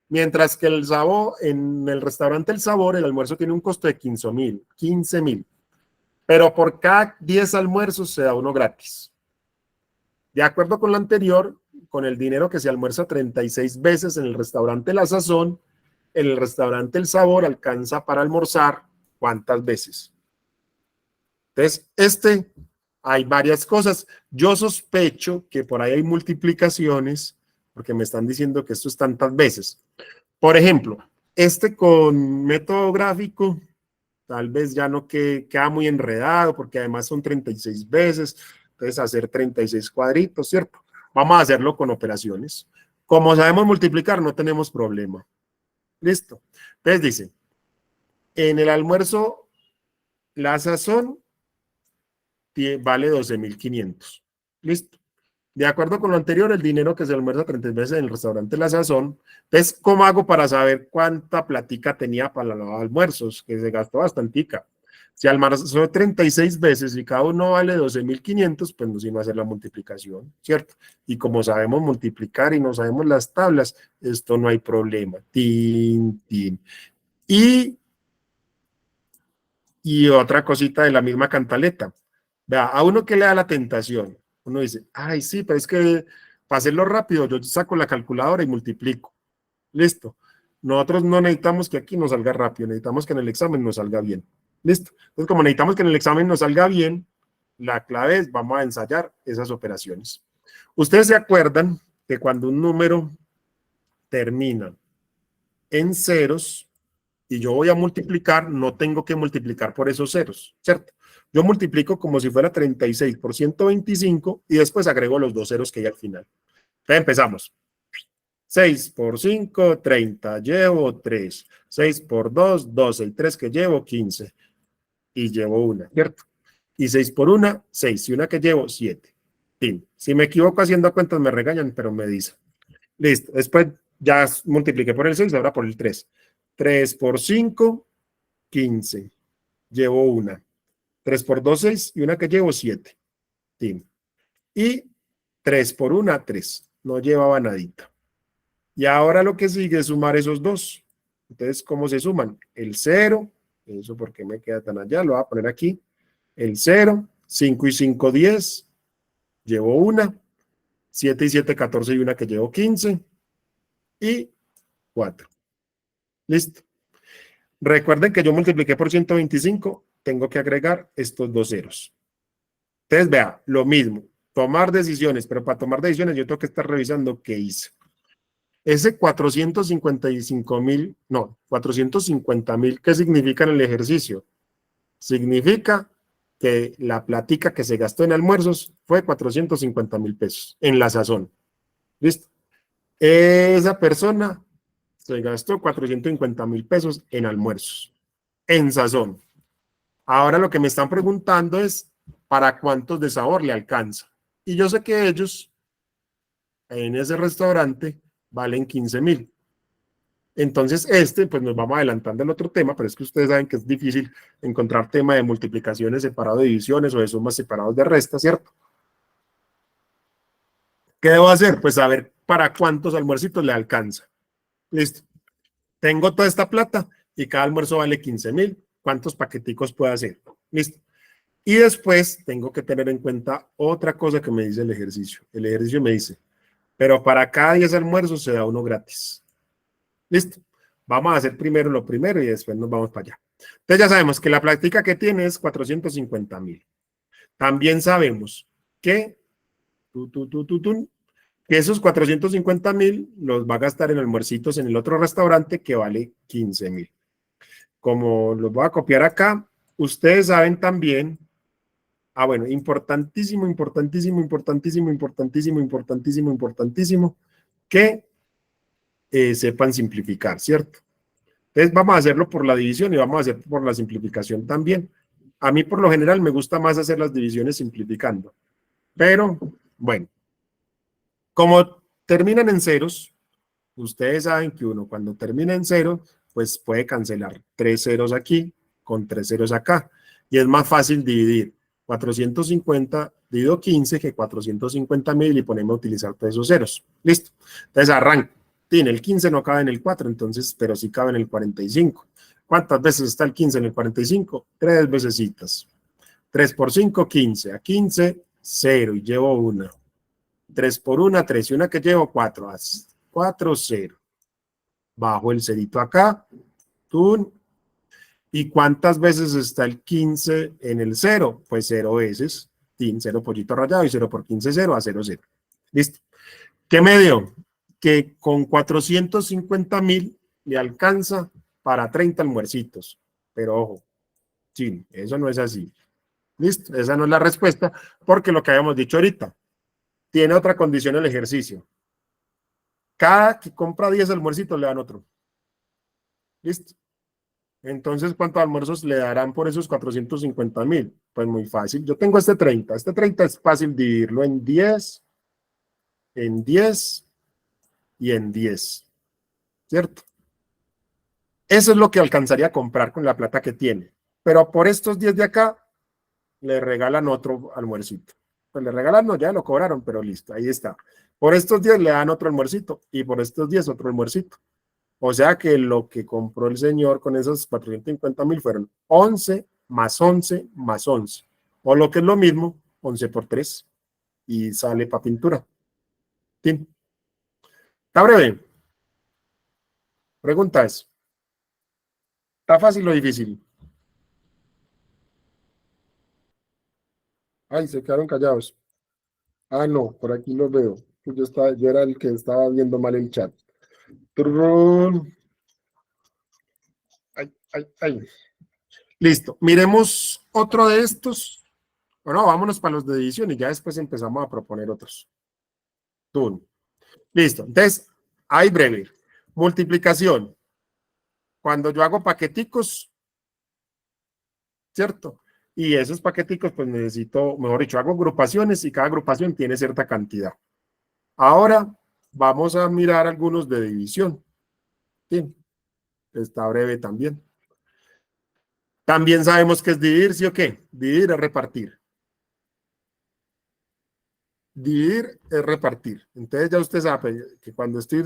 Mientras que el sabor, en el restaurante El Sabor, el almuerzo tiene un costo de 15.000. Pero por cada 10 almuerzos se da uno gratis. De acuerdo con lo anterior, con el dinero que se almuerza 36 veces en el restaurante La Sazón, en el restaurante El Sabor alcanza para almorzar ¿cuántas veces? Entonces, hay varias cosas. Yo sospecho que por ahí hay multiplicaciones, porque me están diciendo que esto es tantas veces. Por ejemplo, con método gráfico, tal vez ya no queda muy enredado, porque además son 36 veces, entonces hacer 36 cuadritos, ¿cierto? Vamos a hacerlo con operaciones. Como sabemos multiplicar, no tenemos problema. Listo. Entonces dice, en el almuerzo, La Sazón vale 12.500. Listo. De acuerdo con lo anterior, el dinero que se almuerza 30 veces en el restaurante La Sazón. Entonces, ¿cómo hago para saber cuánta platica tenía para los almuerzos? Que se gastó bastantica. Si almuerzó 36 veces y cada uno vale 12.500, pues nos iba a hacer la multiplicación, ¿cierto? Y como sabemos multiplicar y no sabemos las tablas, esto no hay problema. Tin, tin. Y otra cosita de la misma cantaleta. Vea, a uno que le da la tentación, uno dice, ay, sí, pero es que para hacerlo rápido, yo saco la calculadora y multiplico. Listo. Nosotros no necesitamos que aquí nos salga rápido, necesitamos que en el examen nos salga bien. Listo. Entonces, como necesitamos que en el examen nos salga bien, la clave es, vamos a ensayar esas operaciones. Ustedes se acuerdan que cuando un número termina en ceros, y yo voy a multiplicar, no tengo que multiplicar por esos ceros, ¿cierto? Yo multiplico como si fuera 36 por 125 y después agrego los 2 ceros que hay al final. Entonces empezamos. 6 por 5, 30, llevo 3. 6 por 2, 12. Y 3 que llevo, 15. Y llevo una, ¿cierto? Y 6 por 1, 6. Y una que llevo, 7. Fin. Si me equivoco haciendo cuentas me regañan, pero me dicen. Listo. Después ya multipliqué por el 6, ahora por el 3. 3 por 5, 15. Llevo una. 3 por 2, 6. Y una que llevo, 7. Fin. Y 3 por 1, 3. No llevaba nadita. Y ahora lo que sigue es sumar esos dos. Entonces, ¿cómo se suman? El 0, eso porque me queda tan allá, lo voy a poner aquí. El 0, 5 y 5, 10. Llevo una. 7 y 7, 14 y una que llevo 15. Y 4. ¿Listo? Recuerden que yo multipliqué por 125, tengo que agregar estos dos ceros. Entonces, vea, lo mismo, tomar decisiones, pero para tomar decisiones yo tengo que estar revisando qué hice. Ese 455.000, no, 450.000, ¿qué significa en el ejercicio? Significa que la platica que se gastó en almuerzos fue 450.000 pesos en la sazón. ¿Listo? Esa persona se gastó 450.000 pesos en almuerzos, en sazón. Ahora lo que me están preguntando es, ¿para cuántos de sabor le alcanza? Y yo sé que ellos, en ese restaurante, valen 15.000. Entonces, pues nos vamos adelantando al otro tema, pero es que ustedes saben que es difícil encontrar tema de multiplicaciones separado de divisiones o de sumas separados de restas, ¿cierto? ¿Qué debo hacer? Pues saber para cuántos almuercitos le alcanza. Listo. Tengo toda esta plata y cada almuerzo vale 15.000. ¿Cuántos paqueticos puedo hacer? Listo. Y después tengo que tener en cuenta otra cosa que me dice el ejercicio. El ejercicio me dice, pero para cada 10 almuerzos se da uno gratis. Listo. Vamos a hacer primero lo primero y después nos vamos para allá. Entonces ya sabemos que la plática que tiene es 450.000. También sabemos que, que esos 450.000 los va a gastar en almuercitos en el otro restaurante que vale 15.000. Como los voy a copiar acá, ustedes saben también, bueno, importantísimo, importantísimo, importantísimo, importantísimo, importantísimo, importantísimo, que sepan simplificar, ¿cierto? Entonces vamos a hacerlo por la división y vamos a hacer por la simplificación también. A mí por lo general me gusta más hacer las divisiones simplificando, pero bueno, como terminan en ceros, ustedes saben que uno cuando termina en cero, pues puede cancelar 3 ceros aquí con 3 ceros acá. Y es más fácil dividir 450 dividido 15 que 450.000 y ponemos a utilizar todos esos ceros. Listo. Entonces arranco. Tiene el 15 no cabe en el 4, entonces, pero sí cabe en el 45. ¿Cuántas veces está el 15 en el 45? 3 vecesitas. 3 por 5, 15. A 15, 0 y llevo 1. 3 por 1, 3 y una que llevo 4. 4, 0. Bajo el cerito acá. ¡Tun! ¿Y cuántas veces está el 15 en el 0? Pues 0 veces. 0 pollito rallado y 0 por 15, 0 a 0, 0. Listo. ¿Qué me dio? Que con 450.000 le alcanza para 30 almuercitos. Pero ojo, sí, eso no es así. Listo, esa no es la respuesta, porque lo que habíamos dicho ahorita, tiene otra condición el ejercicio. Cada que compra 10 almuercitos le dan otro. Listo. Entonces, ¿cuántos almuerzos le darán por esos 450.000? Pues muy fácil. Yo tengo este 30. Este 30 es fácil dividirlo en 10 y en 10. ¿Cierto? Eso es lo que alcanzaría a comprar con la plata que tiene. Pero por estos 10 de acá, le regalan otro almuercito. Pues le regalan, no, ya lo cobraron, pero listo, ahí está. Por estos 10 le dan otro almuercito y por estos 10 otro almuercito. O sea que lo que compró el señor con esos 450.000 fueron 11 más 11 más 11. O lo que es lo mismo, 11 por 3. Y sale para pintura. ¿Sí? ¿Está breve? Pregunta es, ¿está fácil o difícil? Ay, se quedaron callados. Ah, no, por aquí los veo. Yo era el que estaba viendo mal el chat. Turrón. Ay, ay, ay. Listo. Miremos otro de estos. Bueno, vámonos para los de división y ya después empezamos a proponer otros. Tú. Listo. Entonces, hay breve. Multiplicación. Cuando yo hago paqueticos, ¿cierto? Y esos paqueticos, pues necesito, mejor dicho, hago agrupaciones y cada agrupación tiene cierta cantidad. Ahora vamos a mirar algunos de división. Sí. Está breve también. También sabemos que es dividir, ¿sí o qué? Dividir es repartir. Dividir es repartir. Entonces ya usted sabe que cuando estoy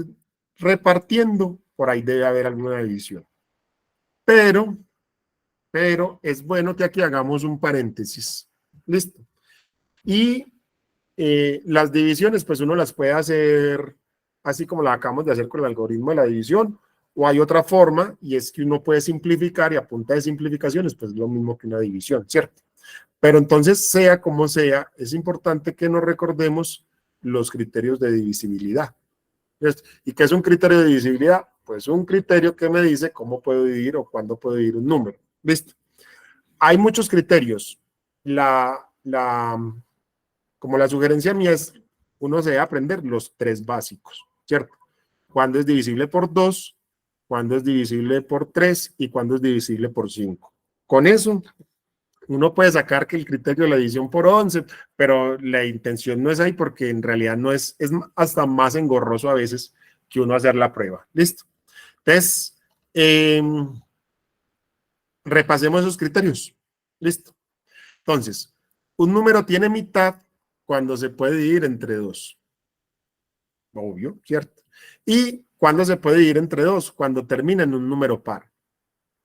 repartiendo, por ahí debe haber alguna división. Pero es bueno que aquí hagamos un paréntesis. Listo. Y las divisiones, pues uno las puede hacer así como la acabamos de hacer con el algoritmo de la división, O hay otra forma, y es que uno puede simplificar, y a punta de simplificaciones, pues es lo mismo que una división, ¿cierto? Pero entonces, sea como sea, es importante que nos recordemos los criterios de divisibilidad. ¿Y qué es un criterio de divisibilidad? Pues un criterio que me dice cómo puedo dividir o cuándo puedo dividir un número. ¿Listo? Hay muchos criterios. Como la sugerencia mía es, uno se debe aprender los 3 básicos, ¿cierto? Cuándo es divisible por 2, cuándo es divisible por 3 y cuándo es divisible por 5. Con eso, uno puede sacar que el criterio de la división por 11, pero la intención no es ahí porque en realidad no es hasta más engorroso a veces que uno hacer la prueba. ¿Listo? Entonces, repasemos esos criterios. ¿Listo? Entonces, un número tiene mitad cuando se puede dividir entre 2. Obvio, ¿cierto? ¿Y cuándo se puede dividir entre 2? Cuando termina en un número par.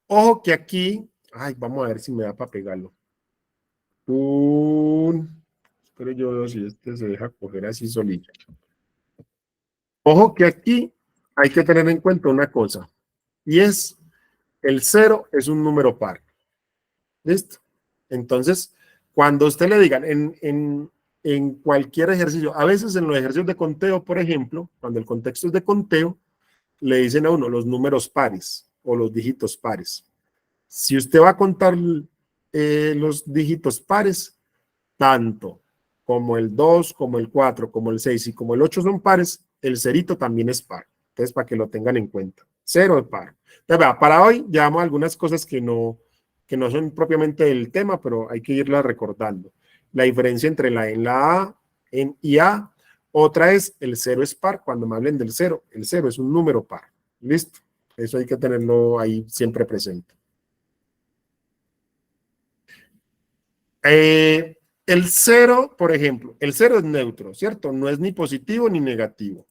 Ojo que aquí, vamos a ver si me da para pegarlo. Pero yo veo si este se deja coger así solito. Ojo que aquí hay que tener en cuenta una cosa, y es, el 0 es un número par. ¿Listo? Entonces, cuando usted le digan en cualquier ejercicio, a veces en los ejercicios de conteo, por ejemplo, cuando el contexto es de conteo, le dicen a uno los números pares o los dígitos pares. Si usted va a contar los dígitos pares, tanto como el 2, como el 4, como el 6 y como el 8 son pares, el cerito también es par. Entonces, para que lo tengan en cuenta. 0 es par. Entonces, para hoy llevamos algunas cosas que no son propiamente el tema, pero hay que irlas recordando. La diferencia entre la en la A y A. Otra es el 0 es par. Cuando me hablen del 0, el 0 es un número par. ¿Listo? Eso hay que tenerlo ahí siempre presente. El 0, por ejemplo, el 0 es neutro, ¿cierto? No es ni positivo ni negativo,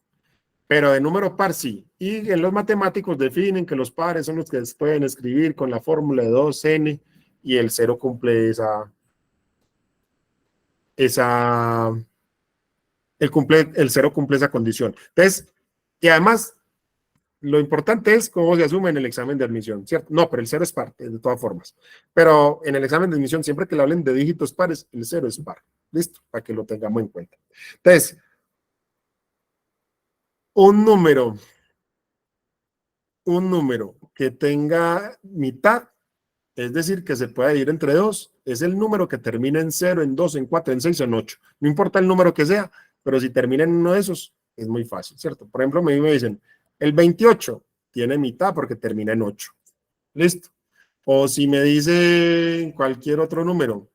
pero de número par sí. Y en los matemáticos definen que los pares son los que se pueden escribir con la fórmula de 2n y el 0 cumple el 0 cumple esa condición. Entonces, y además, lo importante es cómo se asume en el examen de admisión, ¿cierto? No, pero el 0 es par, de todas formas. Pero en el examen de admisión, siempre que le hablen de dígitos pares, el 0 es par. ¿Listo? Para que lo tengamos en cuenta. Entonces, un número que tenga mitad, es decir, que se pueda dividir entre 2, es el número que termina en 0, en 2, en 4, en 6 o en 8. No importa el número que sea, pero si termina en uno de esos, es muy fácil, ¿cierto? Por ejemplo, me dicen, el 28 tiene mitad porque termina en 8. ¿Listo? O si me dice cualquier otro número,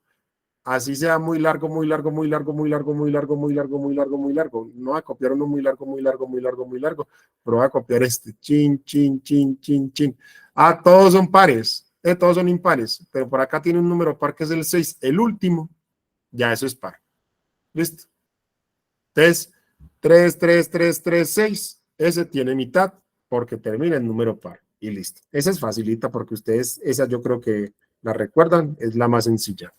así sea muy largo, muy largo, muy largo, muy largo, muy largo, muy largo, muy largo, muy largo. No va a copiar uno muy largo, muy largo, muy largo, muy largo, pero va a copiar este. Chin, chin, chin, chin, chin. Todos son pares, todos son impares, pero por acá tiene un número par que es el 6, el último, ya eso es par. ¿Listo? Entonces, 3, 3, 3, 3, 6, ese tiene mitad porque termina en número par y listo. Esa es facilita porque ustedes, esa yo creo que la recuerdan, es la más sencilla.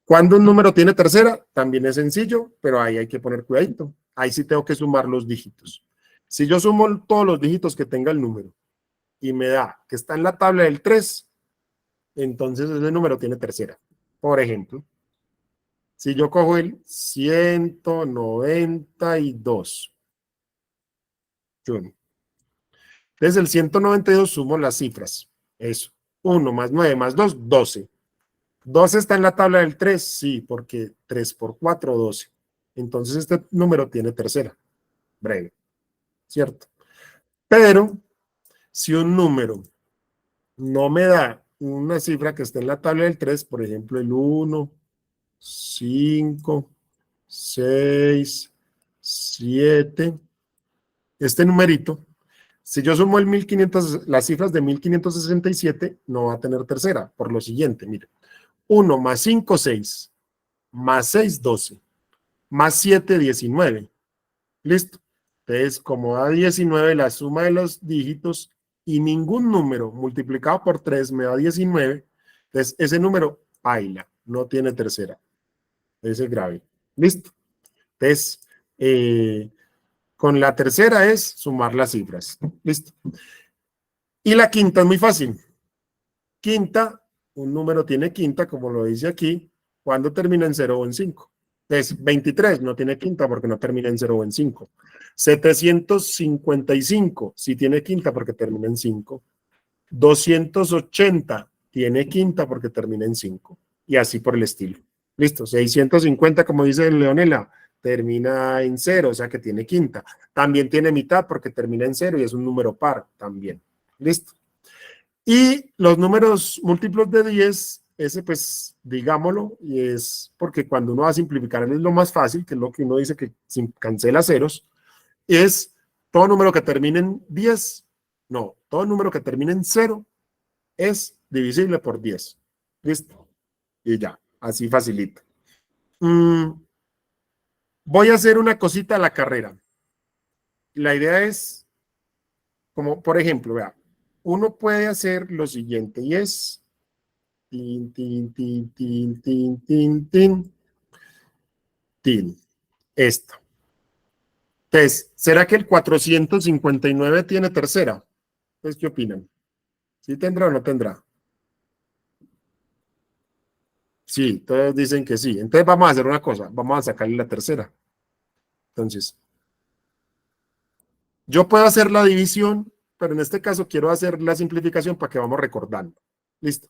Cuando un número tiene tercera, también es sencillo, pero ahí hay que poner cuidadito. Ahí sí tengo que sumar los dígitos. Si yo sumo todos los dígitos que tenga el número y me da que está en la tabla del 3, entonces ese número tiene tercera. Por ejemplo, si yo cojo el 192, desde el 192 sumo las cifras. Eso. 1 más 9 más 2, 12. 12 está en la tabla del 3, sí, porque 3 por 4, 12. Entonces este número tiene tercera, breve, ¿cierto? Pero si un número no me da una cifra que esté en la tabla del 3, por ejemplo el 1, 5, 6, 7, este numerito, si yo sumo el 1500, las cifras de 1567, no va a tener tercera, por lo siguiente, mire, 1 más 5, 6, más 6, 12, más 7, 19. ¿Listo? Entonces, como da 19, la suma de los dígitos y ningún número multiplicado por 3 me da 19, entonces ese número baila, no tiene tercera. Ese es grave. ¿Listo? Entonces, con la tercera es sumar las cifras. ¿Listo? Y la quinta es muy fácil. Quinta, un número tiene quinta, como lo dice aquí, cuando termina en 0 o en 5. Entonces, 23 no tiene quinta porque no termina en 0 o en 5. 755 sí tiene quinta porque termina en 5. 280 tiene quinta porque termina en 5. Y así por el estilo. Listo. 650, como dice Leonela, termina en 0, o sea que tiene quinta. También tiene mitad porque termina en 0 y es un número par también. Listo. Y los números múltiplos de 10, ese pues digámoslo, y es porque cuando uno va a simplificar es lo más fácil, que es lo que uno dice que cancela ceros, es todo número que termine en 10, no, todo número que termine en 0 es divisible por 10. ¿Listo? Y ya, así facilita. Voy a hacer una cosita a la carrera. La idea es, como por ejemplo, vea, uno puede hacer lo siguiente y es tin, tin, tin, tin, tin, tin, tin, tin. Esto. Entonces, ¿será que el 459 tiene tercera? Pues, ¿qué opinan? ¿Sí tendrá o no tendrá? Sí, todos dicen que sí. Entonces vamos a hacer una cosa, vamos a sacarle la tercera. Entonces, yo puedo hacer la división, pero en este caso quiero hacer la simplificación para que vamos recordando. Listo.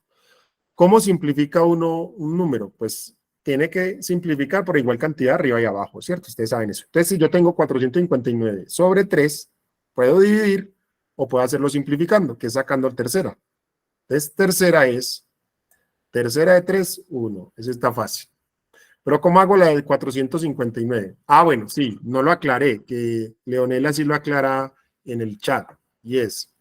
¿Cómo simplifica uno un número? Pues tiene que simplificar por igual cantidad arriba y abajo, ¿cierto? Ustedes saben eso. Entonces, si yo tengo 459 sobre 3, puedo dividir o puedo hacerlo simplificando, que es sacando tercera. Entonces, tercera de 3, 1. Eso está fácil. Pero ¿cómo hago la de 459? Ah, bueno, sí, no lo aclaré, que Leonela sí lo aclara en el chat. Y es,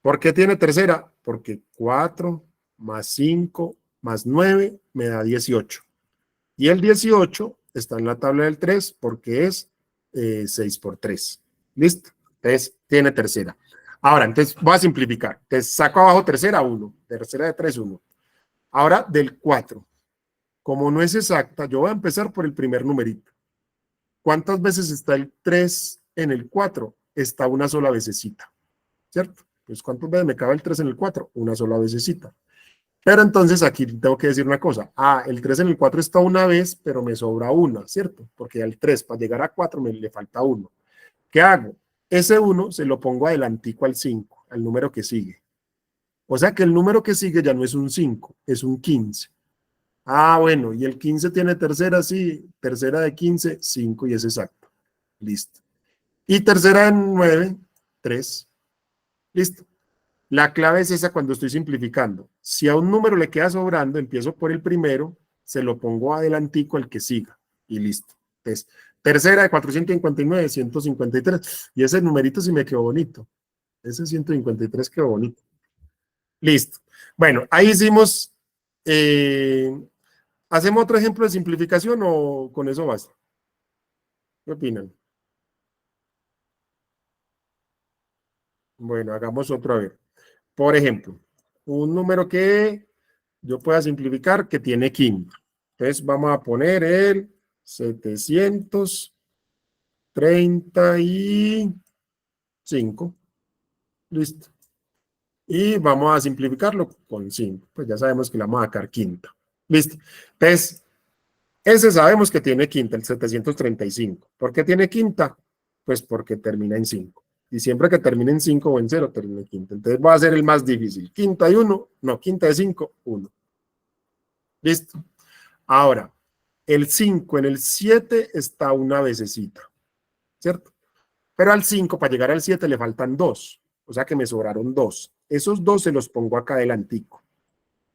¿por qué tiene tercera? Porque 4 más 5 más 9 me da 18. Y el 18 está en la tabla del 3 porque es 6 por 3. ¿Listo? Entonces, tiene tercera. Ahora, entonces voy a simplificar. Entonces, saco abajo tercera, 1. Tercera de 3, 1. Ahora, del 4. Como no es exacta, yo voy a empezar por el primer numerito. ¿Cuántas veces está el 3 en el 4? Está una sola vececita, ¿cierto? Pues ¿cuántas veces me cabe el 3 en el 4? Una sola vececita. Pero entonces aquí tengo que decir una cosa. Ah, el 3 en el 4 está una vez, pero me sobra una, ¿cierto? Porque al 3 para llegar a 4 me le falta 1. ¿Qué hago? Ese 1 se lo pongo adelantico al 5, al número que sigue. O sea que el número que sigue ya no es un 5, es un 15. Ah, bueno, y el 15 tiene tercera, sí, tercera de 15, 5 y es exacto. Listo. Y tercera de 9, 3. Listo. La clave es esa cuando estoy simplificando. Si a un número le queda sobrando, empiezo por el primero, se lo pongo adelantico al que siga y listo. Entonces, tercera de 459, 153. Y ese numerito sí me quedó bonito. Ese 153 quedó bonito. Listo. Bueno, ahí hicimos... ¿Hacemos otro ejemplo de simplificación o con eso basta? ¿Qué opinan? Bueno, hagamos otro a ver. Por ejemplo, un número que yo pueda simplificar que tiene quinta. Entonces vamos a poner el 735. Listo. Y vamos a simplificarlo con 5. Pues ya sabemos que le vamos a sacar quinta. Listo. Entonces, ese sabemos que tiene quinta, el 735. ¿Por qué tiene quinta? Pues porque termina en 5. Y siempre que termine en 5 o en 0, termina en quinta. Entonces va a ser el más difícil. Quinta de 1, no, quinta de 5, 1. Listo. Ahora, el 5 en el 7 está una vececita, ¿cierto? Pero al 5, para llegar al 7, le faltan 2. O sea que me sobraron 2. Esos 2 se los pongo acá adelantico.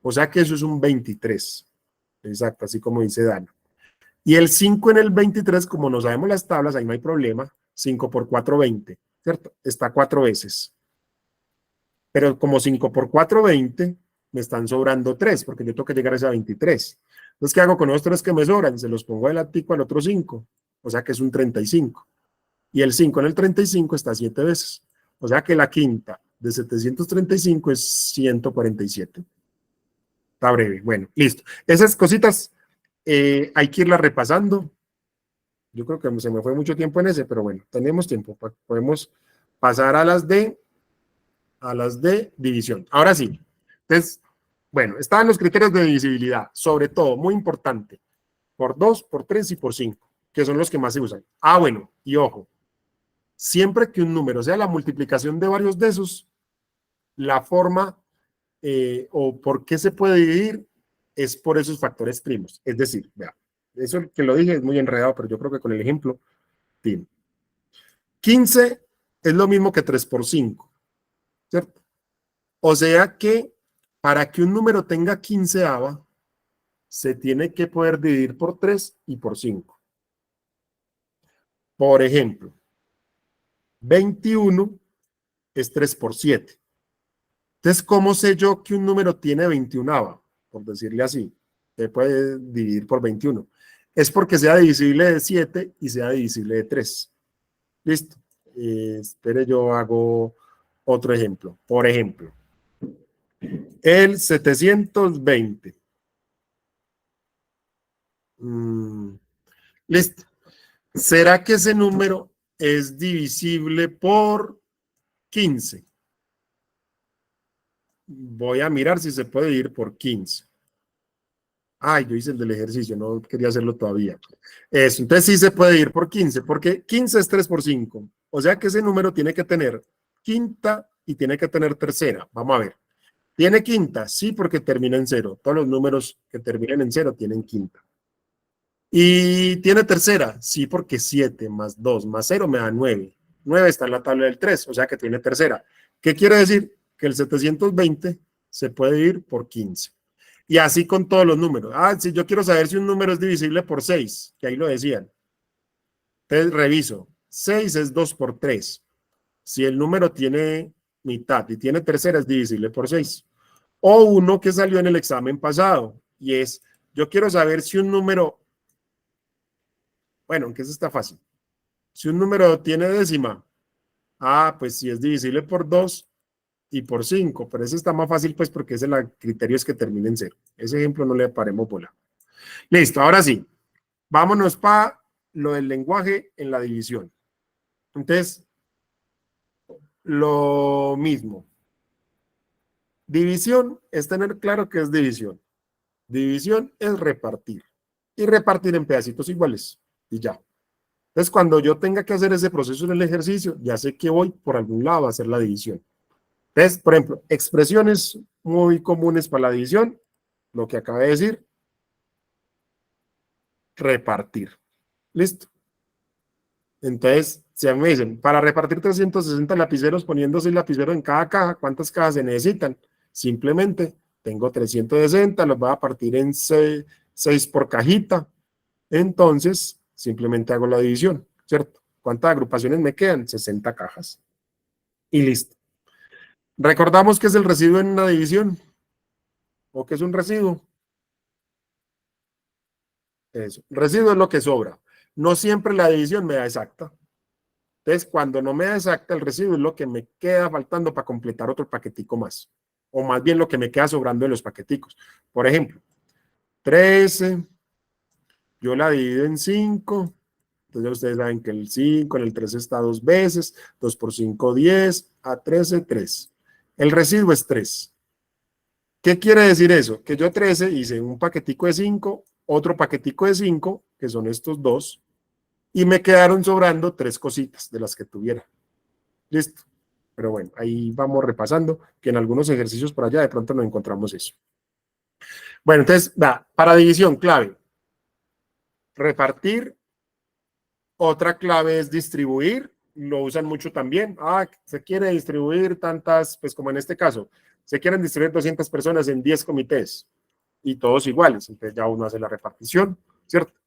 O sea que eso es un 23. Exacto, así como dice Dana. Y el 5 en el 23, como no sabemos las tablas, ahí no hay problema. 5 por 4, 20, ¿cierto? Está 4 veces. Pero como 5 por 4, 20, me están sobrando 3, porque yo tengo que llegar a esa 23. Entonces, ¿qué hago con los 3 que me sobran? Se los pongo adelantico al otro 5. O sea que es un 35. Y el 5 en el 35 está 7 veces. O sea que la quinta de 735 es 147. Está breve. Bueno, listo. Esas cositas hay que irlas repasando. Yo creo que se me fue mucho tiempo en ese, pero bueno, tenemos tiempo. Podemos pasar a las de a las de división. Ahora sí. Entonces, bueno, estaban los criterios de divisibilidad, sobre todo, muy importante, por 2, por 3 y por 5, que son los que más se usan. Ah, bueno, y ojo, siempre que un número sea la multiplicación de varios de esos, la forma o por qué se puede dividir es por esos factores primos. Es decir, vea, eso que lo dije es muy enredado, pero yo creo que con el ejemplo, tiene. 15 es lo mismo que 3 por 5, ¿cierto? O sea que para que un número tenga 15ava, se tiene que poder dividir por 3 y por 5. Por ejemplo, 21 es 3 por 7. Entonces, ¿cómo sé yo que un número tiene 21ava? Por decirle así, se puede dividir por 21. Es porque sea divisible de 7 y sea divisible de 3. Listo. Espere, yo hago otro ejemplo. Por ejemplo, el 720. Listo. ¿Será que ese número es divisible por 15? Voy a mirar si se puede dividir por 15. Ay, yo hice el del ejercicio, no quería hacerlo todavía. Eso, entonces sí se puede ir por 15, porque 15 es 3 por 5. O sea que ese número tiene que tener quinta y tiene que tener tercera. Vamos a ver. ¿Tiene quinta? Sí, porque termina en 0. Todos los números que terminen en 0 tienen quinta. ¿Y tiene tercera? Sí, porque 7 más 2 más 0 me da 9. 9 está en la tabla del 3, o sea que tiene tercera. ¿Qué quiere decir? Que el 720 se puede dividir por 15. Y así con todos los números. Ah, si yo quiero saber si un número es divisible por 6, que ahí lo decían. Entonces reviso. 6 es 2 por 3. Si el número tiene mitad y tiene tercera, es divisible por 6. O uno que salió en el examen pasado, y es, yo quiero saber si un número, bueno, aunque eso está fácil. Si un número tiene décima, pues si es divisible por 2 y por 5, pero ese está más fácil pues porque ese el criterio es que termine en 0. Ese ejemplo no le paremos bola. Listo, ahora sí. Vámonos para lo del lenguaje en la división. Entonces, lo mismo. División es tener claro que es división. División es repartir. Y repartir en pedacitos iguales. Y ya. Entonces, cuando yo tenga que hacer ese proceso en el ejercicio, ya sé que voy por algún lado a hacer la división. Entonces, por ejemplo, expresiones muy comunes para la división, lo que acabé de decir, repartir. ¿Listo? Entonces, si a mí me dicen, para repartir 360 lapiceros poniendo 6 lapiceros en cada caja, ¿cuántas cajas se necesitan? Simplemente tengo 360, los voy a partir en 6 por cajita. Entonces, simplemente hago la división, ¿cierto? ¿Cuántas agrupaciones me quedan? 60 cajas. Y listo. ¿Recordamos qué es el residuo en una división? ¿O qué es un residuo? Eso. Residuo es lo que sobra. No siempre la división me da exacta. Entonces, cuando no me da exacta, el residuo es lo que me queda faltando para completar otro paquetico más. O más bien lo que me queda sobrando de los paqueticos. Por ejemplo, 13, yo la divido en 5. Entonces, ustedes saben que el 5 en el 13 está 2 veces. 2 por 5, 10. A 13, 3. El residuo es 3. ¿Qué quiere decir eso? Que yo 13 hice un paquetico de 5, otro paquetico de 5, que son estos dos, y me quedaron sobrando 3 cositas de las que tuviera. Listo. Pero bueno, ahí vamos repasando, que en algunos ejercicios por allá de pronto nos encontramos eso. Bueno, entonces, para división, clave. Repartir. Otra clave es distribuir. Lo usan mucho también. Se quiere distribuir tantas, pues como en este caso, se quieren distribuir 200 personas en 10 comités y todos iguales. Entonces ya uno hace la repartición, ¿cierto?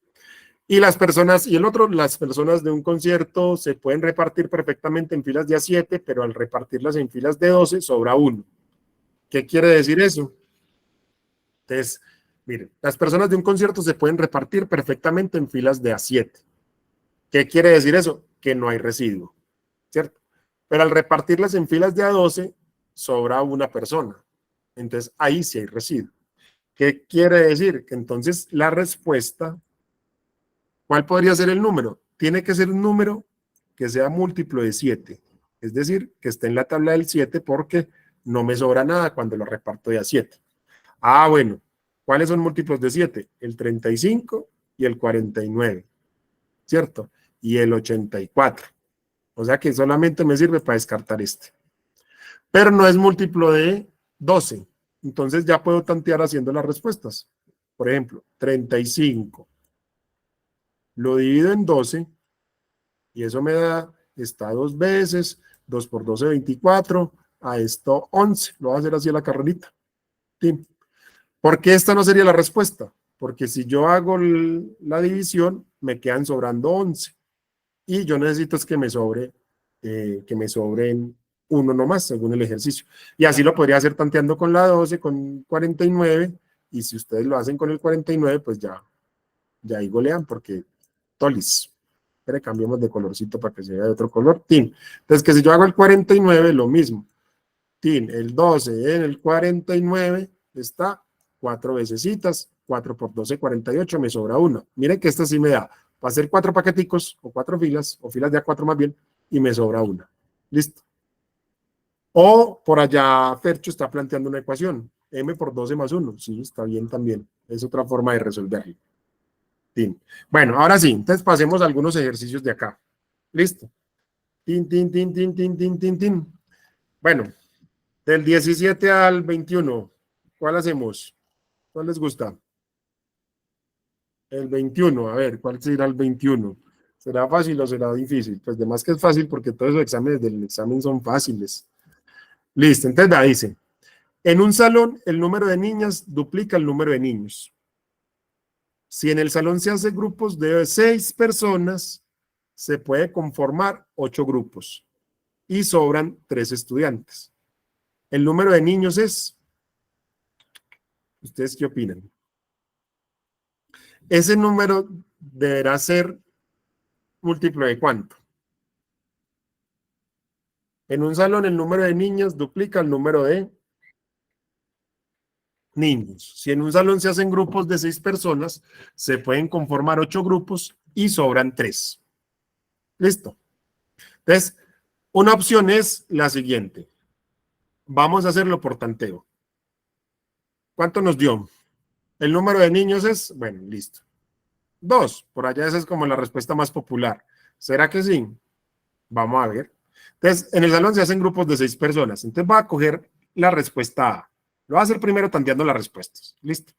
Y las personas, y el otro, las personas de un concierto se pueden repartir perfectamente en filas de A7, pero al repartirlas en filas de 12 sobra uno. ¿Qué quiere decir eso? Entonces, miren, las personas de un concierto se pueden repartir perfectamente en filas de A7. ¿Qué quiere decir eso? Que no hay residuo, ¿cierto? Pero al repartirlas en filas de A12, sobra una persona. Entonces, ahí sí hay residuo. ¿Qué quiere decir? Que entonces la respuesta, ¿cuál podría ser el número? Tiene que ser un número que sea múltiplo de 7. Es decir, que esté en la tabla del 7 porque no me sobra nada cuando lo reparto de a 7. Ah, bueno. ¿Cuáles son múltiplos de 7? El 35 y el 49, ¿cierto? Y el 84. O sea que solamente me sirve para descartar este. Pero no es múltiplo de 12. Entonces ya puedo tantear haciendo las respuestas. Por ejemplo, 35 lo divido en 12 y eso me da, está 2 veces, 2 por 12, 24, a esto 11. Lo voy a hacer así a la carrerita. ¿Sí? ¿Por qué esta no sería la respuesta? Porque si yo hago la división, me quedan sobrando 11. Y yo necesito es que me sobren uno nomás, según el ejercicio. Y así lo podría hacer tanteando con la 12, con 49, y si ustedes lo hacen con el 49, pues ya ahí golean, porque tolis. Pero cambiemos de colorcito para que se vea de otro color. Tin. Entonces, que si yo hago el 49, lo mismo. Tin, el 12 en el 49 está 4 vecesitas, 4 por 12, 48, me sobra 1. Miren que esta sí me da para hacer 4 paqueticos, o 4 filas, o filas de A4 más bien, y me sobra 1. Listo. O por allá Fercho está planteando una ecuación, m por 12 más 1. Sí, está bien también. Es otra forma de resolverlo. Tin. Bueno, ahora sí, entonces pasemos a algunos ejercicios de acá. Listo. Tin, tin, tin, tin, tin, tin, tin, tin. Bueno, del 17 al 21, ¿cuál hacemos? ¿Cuál les gusta? El 21, a ver, ¿cuál será el 21? ¿Será fácil o será difícil? Pues de más que es fácil porque todos los exámenes del examen son fáciles. Listo, entonces la dice. En un salón, el número de niñas duplica el número de niños. Si en el salón se hace grupos de 6 personas, se puede conformar 8 grupos y sobran 3 estudiantes. El número de niños es, ¿ustedes qué opinan? Ese número deberá ser múltiplo de ¿cuánto? En un salón el número de niños duplica el número de niños. Si en un salón se hacen grupos de 6 personas, se pueden conformar 8 grupos y sobran 3. ¿Listo? Entonces, una opción es la siguiente. Vamos a hacerlo por tanteo. ¿Cuánto nos dio? El número de niños es, bueno, listo. 2. Por allá esa es como la respuesta más popular. ¿Será que sí? Vamos a ver. Entonces, en el salón se hacen grupos de 6 personas. Entonces, voy a coger la respuesta A. Lo voy a hacer primero tanteando las respuestas. Listo.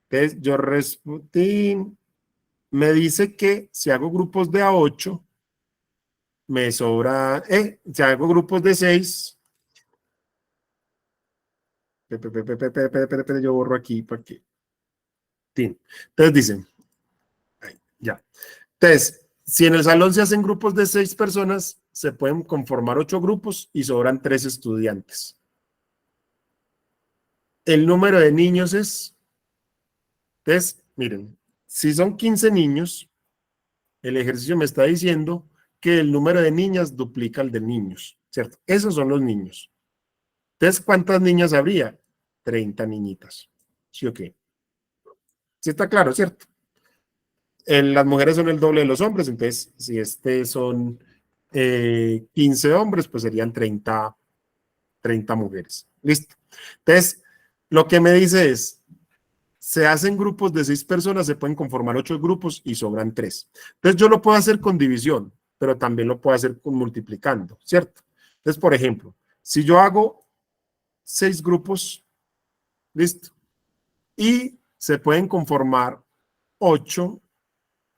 Entonces, yo respondí. Me dice que si hago grupos de A8, me sobra. Si hago grupos de 6. Yo borro aquí para que. Entonces dicen. Ya. Entonces, si en el salón se hacen grupos de 6 personas, se pueden conformar 8 grupos y sobran 3 estudiantes. El número de niños es, entonces, miren, si son 15 niños, el ejercicio me está diciendo que el número de niñas duplica el de niños, ¿cierto? Esos son los niños. Entonces, ¿cuántas niñas habría? 30 niñitas. ¿Sí o qué? Sí está claro, ¿cierto? Las mujeres son el doble de los hombres, entonces, si son 15 hombres, pues serían 30 mujeres. Listo. Entonces, lo que me dice es, se hacen grupos de 6 personas, se pueden conformar 8 grupos y sobran 3. Entonces, yo lo puedo hacer con división, pero también lo puedo hacer con multiplicando, ¿cierto? Entonces, por ejemplo, si yo hago 6 grupos, listo, y se pueden conformar 8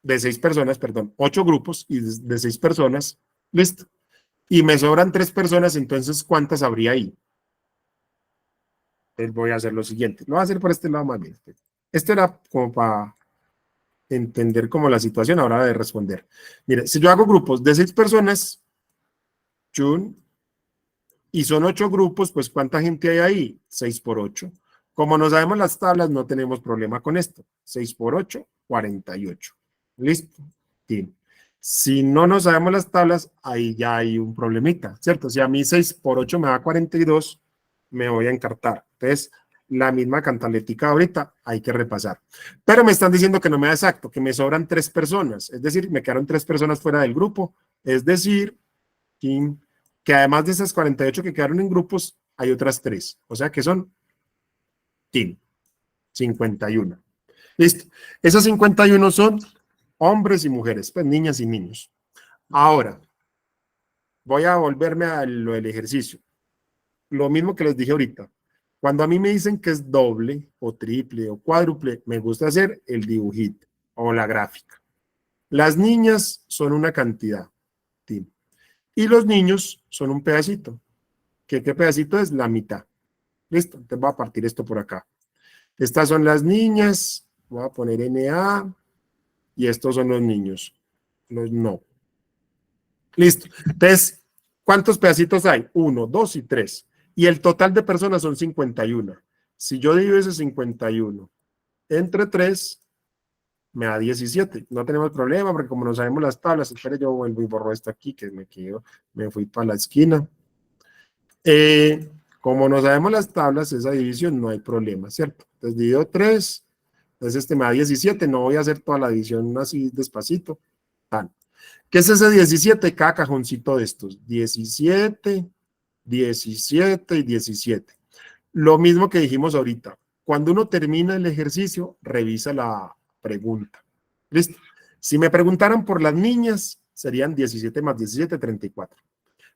de 6 personas, perdón, 8 grupos y de 6 personas, listo, y me sobran 3 personas, entonces, ¿cuántas habría ahí? Entonces voy a hacer lo siguiente. Lo voy a hacer por este lado más bien. Esto era como para entender como la situación ahora de responder. Mire, si yo hago grupos de 6 personas, chun, y son 8 grupos, pues ¿cuánta gente hay ahí? 6 por 8. Como no sabemos las tablas, no tenemos problema con esto. 6 por 8, 48. ¿Listo? Bien. Si no nos sabemos las tablas, ahí ya hay un problemita, ¿cierto? Si a mí 6 por 8 me da 42, me voy a encartar. Entonces, la misma cantaletica ahorita hay que repasar. Pero me están diciendo que no me da exacto, que me sobran 3 personas. Es decir, me quedaron 3 personas fuera del grupo. Es decir, que además de esas 48 que quedaron en grupos, hay otras 3. O sea que son 51. Listo. Esas 51 son hombres y mujeres, pues niñas y niños. Ahora, voy a volverme a lo del ejercicio. Lo mismo que les dije ahorita. Cuando a mí me dicen que es doble o triple o cuádruple, me gusta hacer el dibujito o la gráfica. Las niñas son una cantidad, Tim, y los niños son un pedacito. ¿Qué pedacito es? La mitad. Listo, entonces voy a partir esto por acá. Estas son las niñas, voy a poner NA, y estos son los niños, los no. Listo. Entonces, ¿cuántos pedacitos hay? 1, 2 y 3. Y el total de personas son 51. Si yo divido ese 51 entre 3, me da 17. No tenemos problema porque como no sabemos las tablas, espere, yo vuelvo y borro esto aquí, que me fui para la esquina. Como no sabemos las tablas, esa división no hay problema, ¿cierto? Entonces divido 3, entonces este me da 17, no voy a hacer toda la división así despacito. ¿Qué es ese 17? Cada cajoncito de estos, 17, 17 y 17. Lo mismo que dijimos ahorita, cuando uno termina el ejercicio, revisa la pregunta. ¿Listo? Si me preguntaran por las niñas, serían 17 más 17, 34.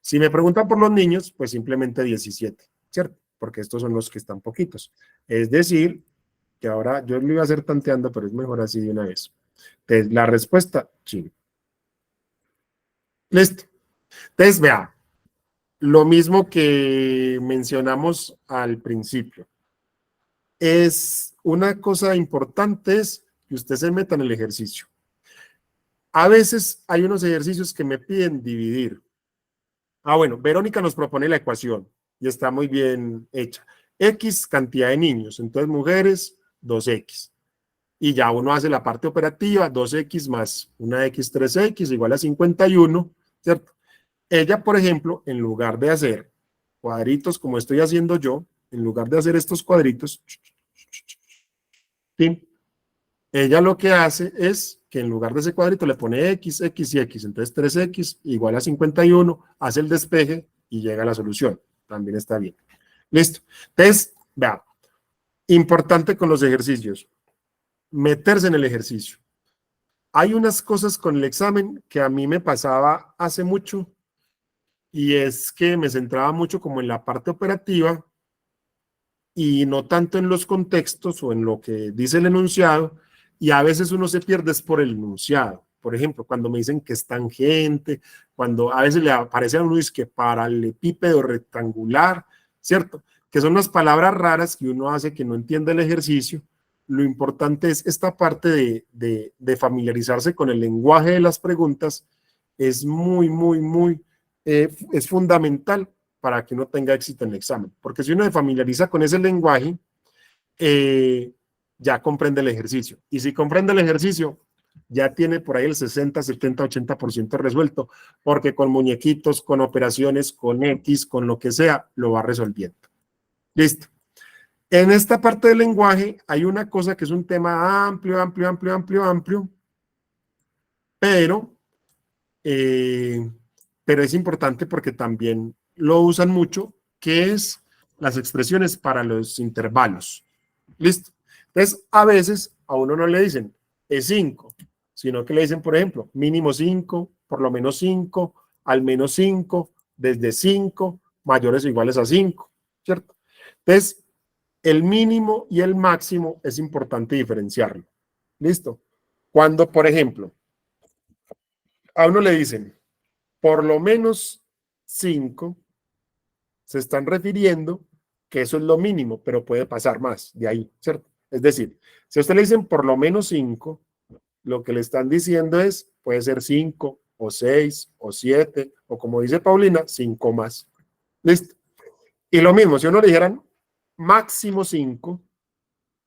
Si me preguntan por los niños, pues simplemente 17, ¿cierto? Porque estos son los que están poquitos. Es decir, que ahora yo lo iba a hacer tanteando, pero es mejor así de una vez. Entonces, la respuesta, sí. Listo. Entonces, vea, lo mismo que mencionamos al principio. Es una cosa importante es que usted se meta en el ejercicio. A veces hay unos ejercicios que me piden dividir. Bueno, Verónica nos propone la ecuación y está muy bien hecha. X cantidad de niños, entonces mujeres, 2X. Y ya uno hace la parte operativa, 2X más una X, 3X igual a 51, ¿cierto? Ella, por ejemplo, en lugar de hacer cuadritos como estoy haciendo yo, en lugar de hacer estos cuadritos, ¿sí? Ella lo que hace es que en lugar de ese cuadrito le pone X, X y X, entonces 3X igual a 51, hace el despeje y llega a la solución. También está bien. Listo. Entonces, vea, importante con los ejercicios, meterse en el ejercicio. Hay unas cosas con el examen que a mí me pasaba hace mucho y es que me centraba mucho como en la parte operativa y no tanto en los contextos o en lo que dice el enunciado, y a veces uno se pierde es por el enunciado. Por ejemplo, cuando me dicen que es tangente, cuando a veces le aparece a uno y es que paralelepípedo rectangular, ¿cierto? Que son unas palabras raras que uno hace que no entiende el ejercicio. Lo importante es esta parte de familiarizarse con el lenguaje de las preguntas, es es fundamental para que uno tenga éxito en el examen. Porque si uno se familiariza con ese lenguaje, ya comprende el ejercicio. Y si comprende el ejercicio, ya tiene por ahí el 60, 70, 80% resuelto, porque con muñequitos, con operaciones, con X, con lo que sea, lo va resolviendo. Listo. En esta parte del lenguaje hay una cosa que es un tema amplio, pero es importante porque también lo usan mucho, que es las expresiones para los intervalos. ¿Listo? Entonces, a veces a uno no le dicen es 5, sino que le dicen, por ejemplo, mínimo 5, por lo menos 5, al menos 5, desde 5, mayores o iguales a 5, ¿cierto? Entonces, el mínimo y el máximo es importante diferenciarlo. ¿Listo? Cuando, por ejemplo, a uno le dicen por lo menos 5, se están refiriendo que eso es lo mínimo, pero puede pasar más de ahí, ¿cierto? Es decir, si a usted le dicen por lo menos 5, lo que le están diciendo es, puede ser 5 o 6 o 7, o como dice Paulina, 5 más. ¿Listo? Y lo mismo, si uno le dijeran máximo 5,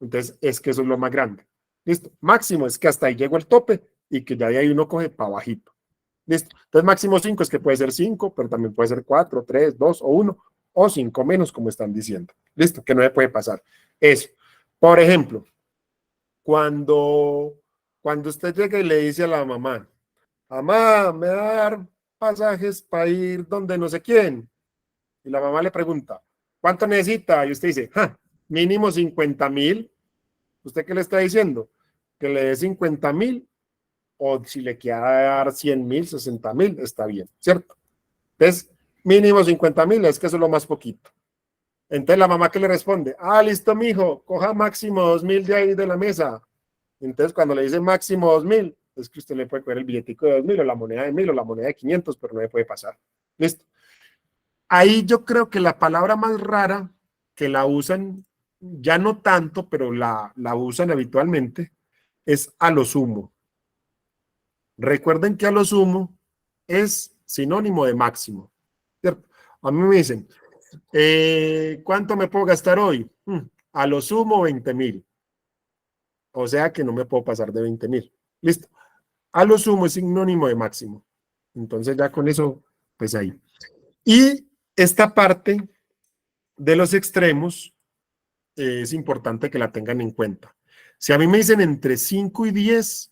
entonces es que eso es lo más grande. ¿Listo? Máximo es que hasta ahí llegó el tope y que ya de ahí uno coge para bajito. ¿Listo? Entonces máximo 5 es que puede ser 5, pero también puede ser 4, 3, 2 o 1, o 5 menos, como están diciendo. ¿Listo? Que no me puede pasar. Eso. Por ejemplo, cuando usted llega y le dice a la mamá, mamá, me va a dar pasajes para ir donde no sé quién. Y la mamá le pregunta, ¿cuánto necesita? Y usted dice, mínimo 50.000. ¿Usted qué le está diciendo? Que le dé 50.000 o si le quiere dar 100.000, 60.000, está bien, ¿cierto? Entonces, mínimo 50.000, es que eso es lo más poquito. Entonces la mamá que le responde, listo, mijo, coja máximo 2.000 de ahí de la mesa. Entonces cuando le dice máximo 2.000, es que usted le puede coger el billetico de 2.000 o la moneda de 1.000 o la moneda de 500, pero no le puede pasar. Listo. Ahí yo creo que la palabra más rara que la usan, ya no tanto, pero la usan habitualmente, es a lo sumo. Recuerden que a lo sumo es sinónimo de máximo, ¿cierto? A mí me dicen, ¿cuánto me puedo gastar hoy? A lo sumo 20.000. O sea que no me puedo pasar de 20.000. Listo. A lo sumo es sinónimo de máximo. Entonces ya con eso, pues ahí. Y esta parte de los extremos es importante que la tengan en cuenta. Si a mí me dicen entre 5 y 10,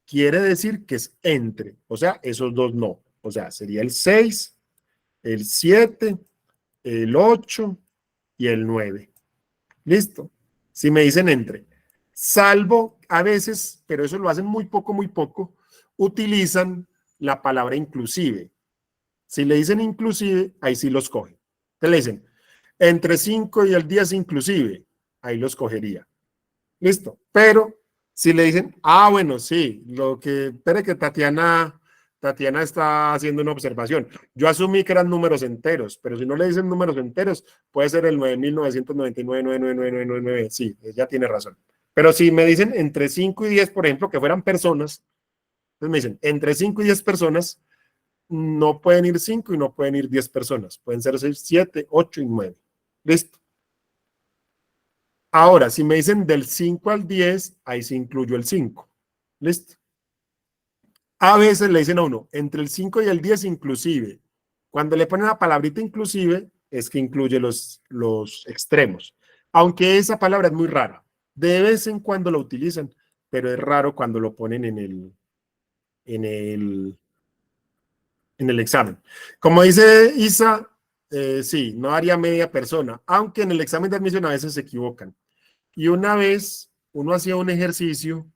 quiere decir que es entre. O sea, esos dos no. O sea, sería el 6, el 7, el 8 y el 9. ¿Listo? Si me dicen entre. Salvo a veces, pero eso lo hacen muy poco, utilizan la palabra inclusive. Si le dicen inclusive, ahí sí los cogen. Entonces le dicen, entre 5 y el 10 inclusive, ahí los cogería. Listo. Pero si le dicen, bueno, sí, lo que, espere que Tatiana está haciendo una observación. Yo asumí que eran números enteros, pero si no le dicen números enteros, puede ser el 9.999.99999. Sí, ella tiene razón. Pero si me dicen entre 5 y 10, por ejemplo, que fueran personas, entonces me dicen, entre 5 y 10 personas, no pueden ir 5 y no pueden ir 10 personas. Pueden ser 6, 7, 8 y 9. Listo. Ahora, si me dicen del 5 al 10, ahí sí incluyo el 5. ¿Listo? A veces le dicen a uno, entre el 5 y el 10 inclusive. Cuando le ponen la palabrita inclusive, es que incluye los extremos. Aunque esa palabra es muy rara. De vez en cuando lo utilizan, pero es raro cuando lo ponen en el examen. Como dice Isa, sí, no haría media persona, aunque en el examen de admisión a veces se equivocan. Y una vez uno hacía un ejercicio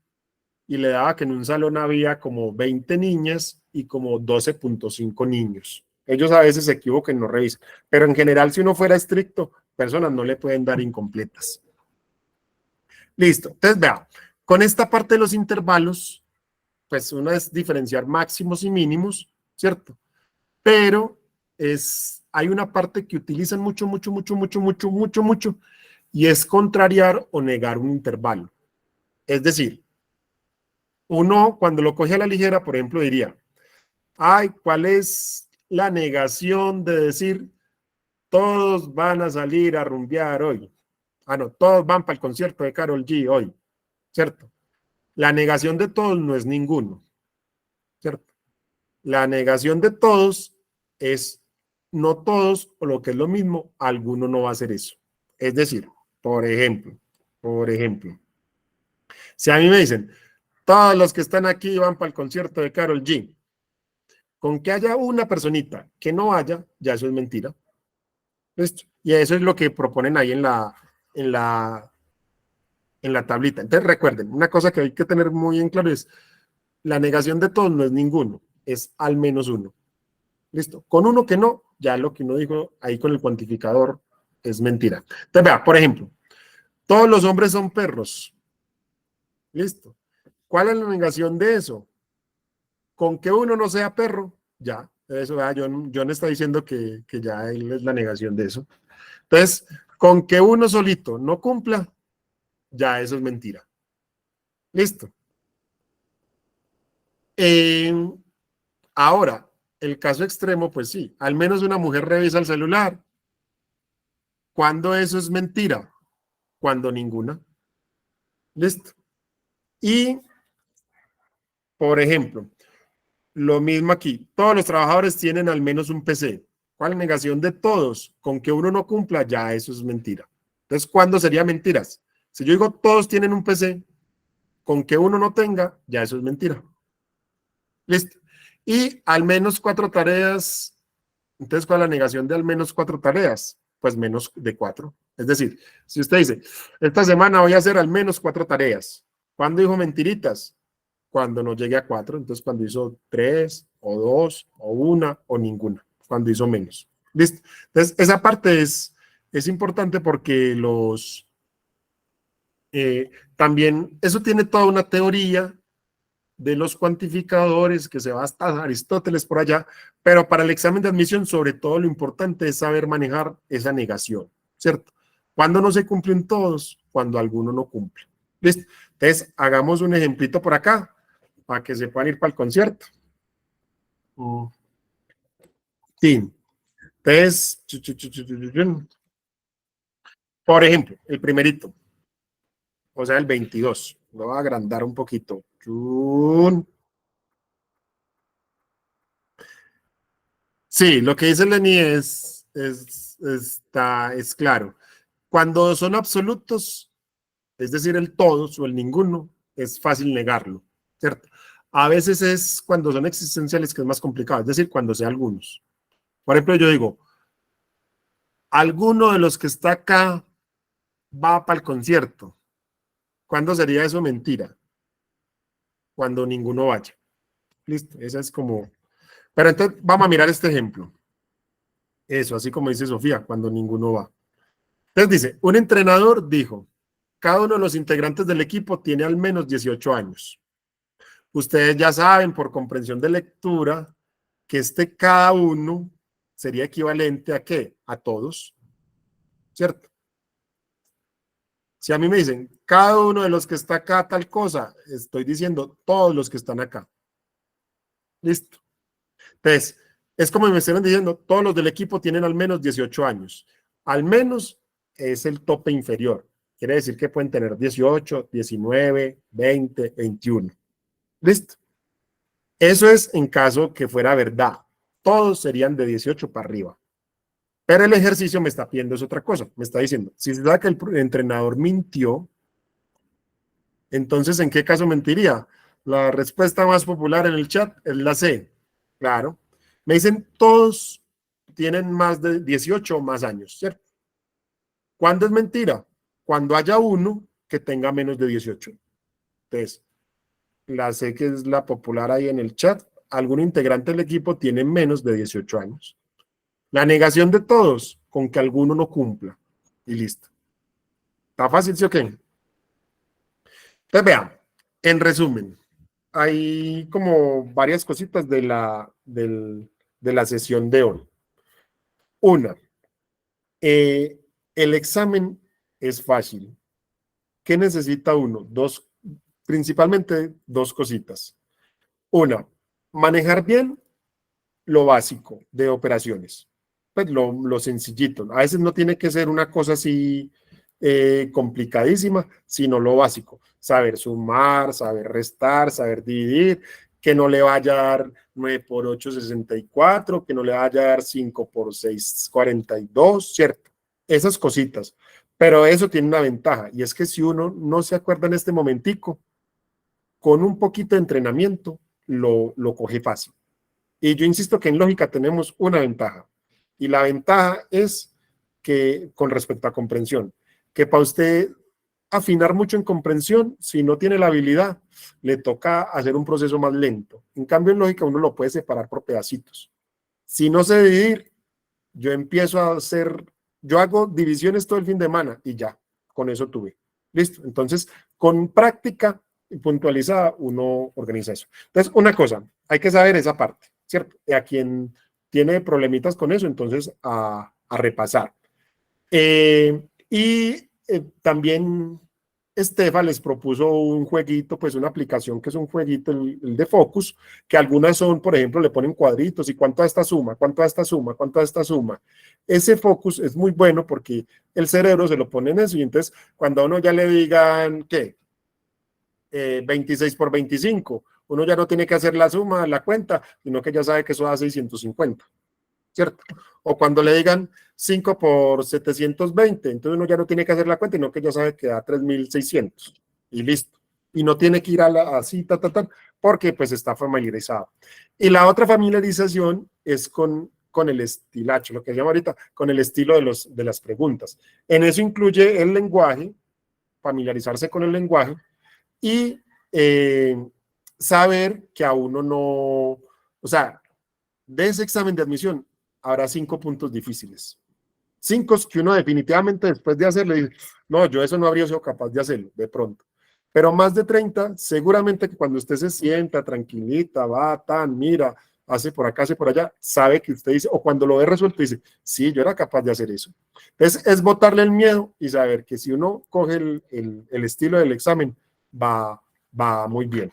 y le daba que en un salón había como 20 niñas y como 12.5 niños. Ellos a veces se equivocan y no revisan. Pero en general, si uno fuera estricto, personas no le pueden dar incompletas. Listo. Entonces, vea, con esta parte de los intervalos, pues uno es diferenciar máximos y mínimos, ¿cierto? Pero hay una parte que utilizan mucho, y es contrariar o negar un intervalo. Es decir, uno cuando lo coge a la ligera, por ejemplo, diría, ¿cuál es la negación de decir todos van a salir a rumbear hoy? No, todos van para el concierto de Karol G hoy, ¿cierto? La negación de todos no es ninguno, ¿cierto? La negación de todos es no todos, o lo que es lo mismo, alguno no va a hacer eso. Es decir, por ejemplo, si a mí me dicen, todos los que están aquí van para el concierto de Karol G, con que haya una personita que no vaya, ya eso es mentira. ¿Listo? Y eso es lo que proponen ahí en la tablita. Entonces recuerden, una cosa que hay que tener muy en claro es, la negación de todos no es ninguno, es al menos uno. ¿Listo? Con uno que no, ya lo que uno dijo ahí con el cuantificador es mentira. Entonces vea, por ejemplo, todos los hombres son perros. ¿Listo? ¿Cuál es la negación de eso? Con que uno no sea perro, ya. Eso, vea, John está diciendo que ya él es la negación de eso. Entonces, con que uno solito no cumpla, ya eso es mentira. Listo. Ahora, el caso extremo, pues sí, al menos una mujer revisa el celular. ¿Cuándo eso es mentira? Cuando ninguna. Listo. Y, por ejemplo, lo mismo aquí, todos los trabajadores tienen al menos un PC. ¿Cuál negación de todos? Con que uno no cumpla, ya eso es mentira. Entonces, ¿cuándo sería mentiras? Si yo digo todos tienen un PC, con que uno no tenga, ya eso es mentira. Listo. Y al menos 4 tareas. Entonces, ¿cuál es la negación de al menos 4 tareas? Pues menos de 4. Es decir, si usted dice, esta semana voy a hacer al menos 4 tareas. ¿Cuándo dijo mentiritas? Cuando no llegue a 4. Entonces, cuando hizo 3, o 2, o 1, o ninguna. Cuando hizo menos. ¿Listo? Entonces, esa parte es importante porque también, eso tiene toda una teoría de los cuantificadores que se va hasta Aristóteles por allá, pero para el examen de admisión, sobre todo lo importante es saber manejar esa negación, ¿cierto? Cuando no se cumplen todos, cuando alguno no cumple. ¿Listo? Entonces, hagamos un ejemplito por acá, para que se puedan ir para el concierto. Sí. Entonces, por ejemplo, el primerito, o sea, el 22. Lo voy a agrandar un poquito. Sí, lo que dice Lenny es claro. Cuando son absolutos, es decir, el todos o el ninguno, es fácil negarlo, ¿cierto? A veces es cuando son existenciales que es más complicado, es decir, cuando sea algunos. Por ejemplo, yo digo, alguno de los que está acá va para el concierto. ¿Cuándo sería eso mentira? Cuando ninguno vaya. Listo, esa es como... Pero entonces vamos a mirar este ejemplo. Eso, así como dice Sofía, cuando ninguno va. Entonces dice, un entrenador dijo, cada uno de los integrantes del equipo tiene al menos 18 años. Ustedes ya saben por comprensión de lectura que este cada uno sería equivalente a ¿qué? A todos, ¿cierto? Si a mí me dicen, cada uno de los que está acá tal cosa, estoy diciendo todos los que están acá. Listo. Entonces, es como me están diciendo, todos los del equipo tienen al menos 18 años. Al menos es el tope inferior. Quiere decir que pueden tener 18, 19, 20, 21. Listo. Eso es en caso que fuera verdad. Todos serían de 18 para arriba. Pero el ejercicio me está pidiendo es otra cosa. Me está diciendo, si se da que el entrenador mintió, entonces, ¿en qué caso mentiría? La respuesta más popular en el chat es la C. Claro. Me dicen, todos tienen más de 18 o más años, ¿cierto? ¿Cuándo es mentira? Cuando haya uno que tenga menos de 18. Entonces, la C que es la popular ahí en el chat, algún integrante del equipo tiene menos de 18 años. La negación de todos, con que alguno no cumpla. Y listo. ¿Está fácil, sí o qué? Entonces, vean, en resumen, hay como varias cositas de la sesión de hoy. Una, el examen es fácil. ¿Qué necesita uno? Principalmente dos cositas. Una, manejar bien lo básico de operaciones, pues lo sencillito. A veces no tiene que ser una cosa así complicadísima, sino lo básico. Saber sumar, saber restar, saber dividir, que no le vaya a dar 9 por 8, 64, que no le vaya a dar 5 por 6, 42, ¿cierto? Esas cositas. Pero eso tiene una ventaja, y es que si uno no se acuerda en este momentico, con un poquito de entrenamiento, lo coge fácil. Y yo insisto que en lógica tenemos una ventaja. Y la ventaja es que, con respecto a comprensión, que para usted afinar mucho en comprensión, si no tiene la habilidad, le toca hacer un proceso más lento. En cambio, en lógica, uno lo puede separar por pedacitos. Si no sé dividir, yo hago divisiones todo el fin de semana y ya, con eso tuve. Listo. Entonces, con práctica y puntualizada, uno organiza eso. Entonces, una cosa, hay que saber esa parte, ¿cierto? Y a quien tiene problemitas con eso, entonces a repasar. También Estefa les propuso un jueguito, pues una aplicación que es un jueguito, el de Focus, que algunas son, por ejemplo, le ponen cuadritos y cuánto a esta suma, cuánto a esta suma, cuánto a esta suma. Ese Focus es muy bueno porque el cerebro se lo pone en eso y entonces cuando a uno ya le digan, ¿qué? 26 por 25, uno ya no tiene que hacer la suma, la cuenta, sino que ya sabe que eso da 650. ¿Cierto? O cuando le digan 5 por 720, entonces uno ya no tiene que hacer la cuenta, sino que ya sabe que da 3600 y listo. y no tiene que ir a la así, porque pues está familiarizado. Y la otra familiarización es con el estilacho, lo que se llama ahorita, con el estilo de las preguntas. En eso incluye el lenguaje, familiarizarse con el lenguaje y saber que a uno no, o sea, de ese examen de admisión habrá 5 puntos difíciles. 5 que uno definitivamente después de hacerlo dice, no, yo eso no habría sido capaz de hacerlo, de pronto. Pero más de 30, seguramente que cuando usted se sienta tranquilita, va, tan, mira, hace por acá, hace por allá, sabe que usted dice, o cuando lo ve resuelto dice, sí, yo era capaz de hacer eso. Entonces, es botarle el miedo y saber que si uno coge el estilo del examen, va muy bien.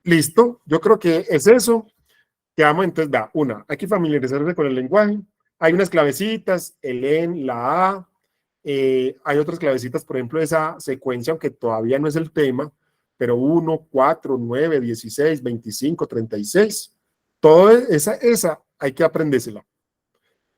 Listo, yo creo que es eso. Quedamos entonces, va, una, hay que familiarizarse con el lenguaje. Hay unas clavecitas, el en, la a. Hay otras clavecitas, por ejemplo, esa secuencia, aunque todavía no es el tema, pero 1, 4, 9, 16, 25, 36. Todo esa hay que aprendérsela.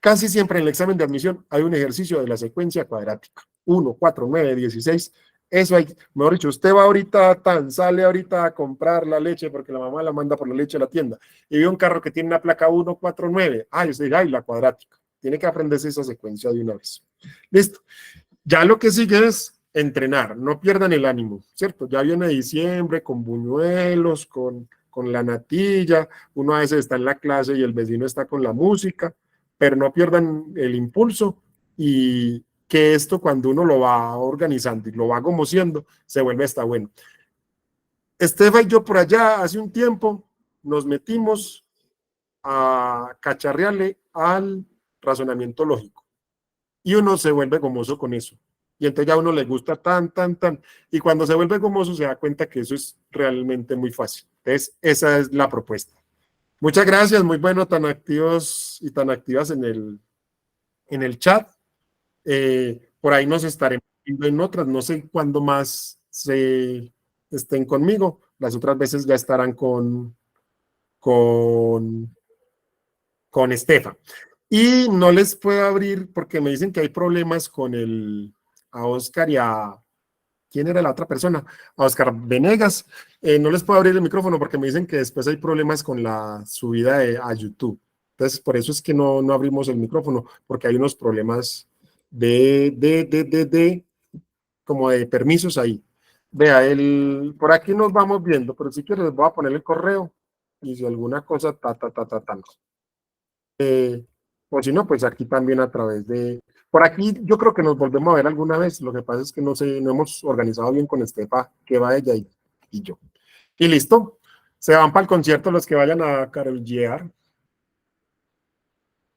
Casi siempre en el examen de admisión hay un ejercicio de la secuencia cuadrática. 1, 4, 9, 16. Eso hay, mejor dicho, usted va ahorita, sale ahorita a comprar la leche porque la mamá la manda por la leche a la tienda y ve un carro que tiene una placa 149. Ay, usted dice, ay, la cuadrática. Tiene que aprenderse esa secuencia de una vez. Listo. Ya lo que sigue es entrenar. No pierdan el ánimo, ¿cierto? Ya viene diciembre con buñuelos, con la natilla. Uno a veces está en la clase y el vecino está con la música, pero no pierdan el impulso y que esto cuando uno lo va organizando y lo va gomociendo, se vuelve hasta bueno. Estefa y yo por allá hace un tiempo nos metimos a cacharrearle al razonamiento lógico y uno se vuelve gomoso con eso. Y entonces ya a uno le gusta tan. Y cuando se vuelve gomoso se da cuenta que eso es realmente muy fácil. Entonces, esa es la propuesta. Muchas gracias, muy bueno, tan activos y tan activas en el chat. Por ahí nos estaremos viendo en otras, no sé cuándo más se estén conmigo, las otras veces ya estarán con Estefa. Y no les puedo abrir porque me dicen que hay problemas con a Oscar y a, ¿quién era la otra persona? A Oscar Venegas. No les puedo abrir el micrófono porque me dicen que después hay problemas con la subida a YouTube. Entonces, por eso es que no abrimos el micrófono, porque hay unos problemas como de permisos ahí. Vea, por aquí nos vamos viendo, pero si quieres les voy a poner el correo y si alguna cosa, o si no, pues aquí también a través por aquí yo creo que nos volvemos a ver alguna vez, lo que pasa es que no sé, no hemos organizado bien con Estefa, que va ella y yo. Y listo, se van para el concierto los que vayan a Carol G.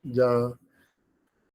Ya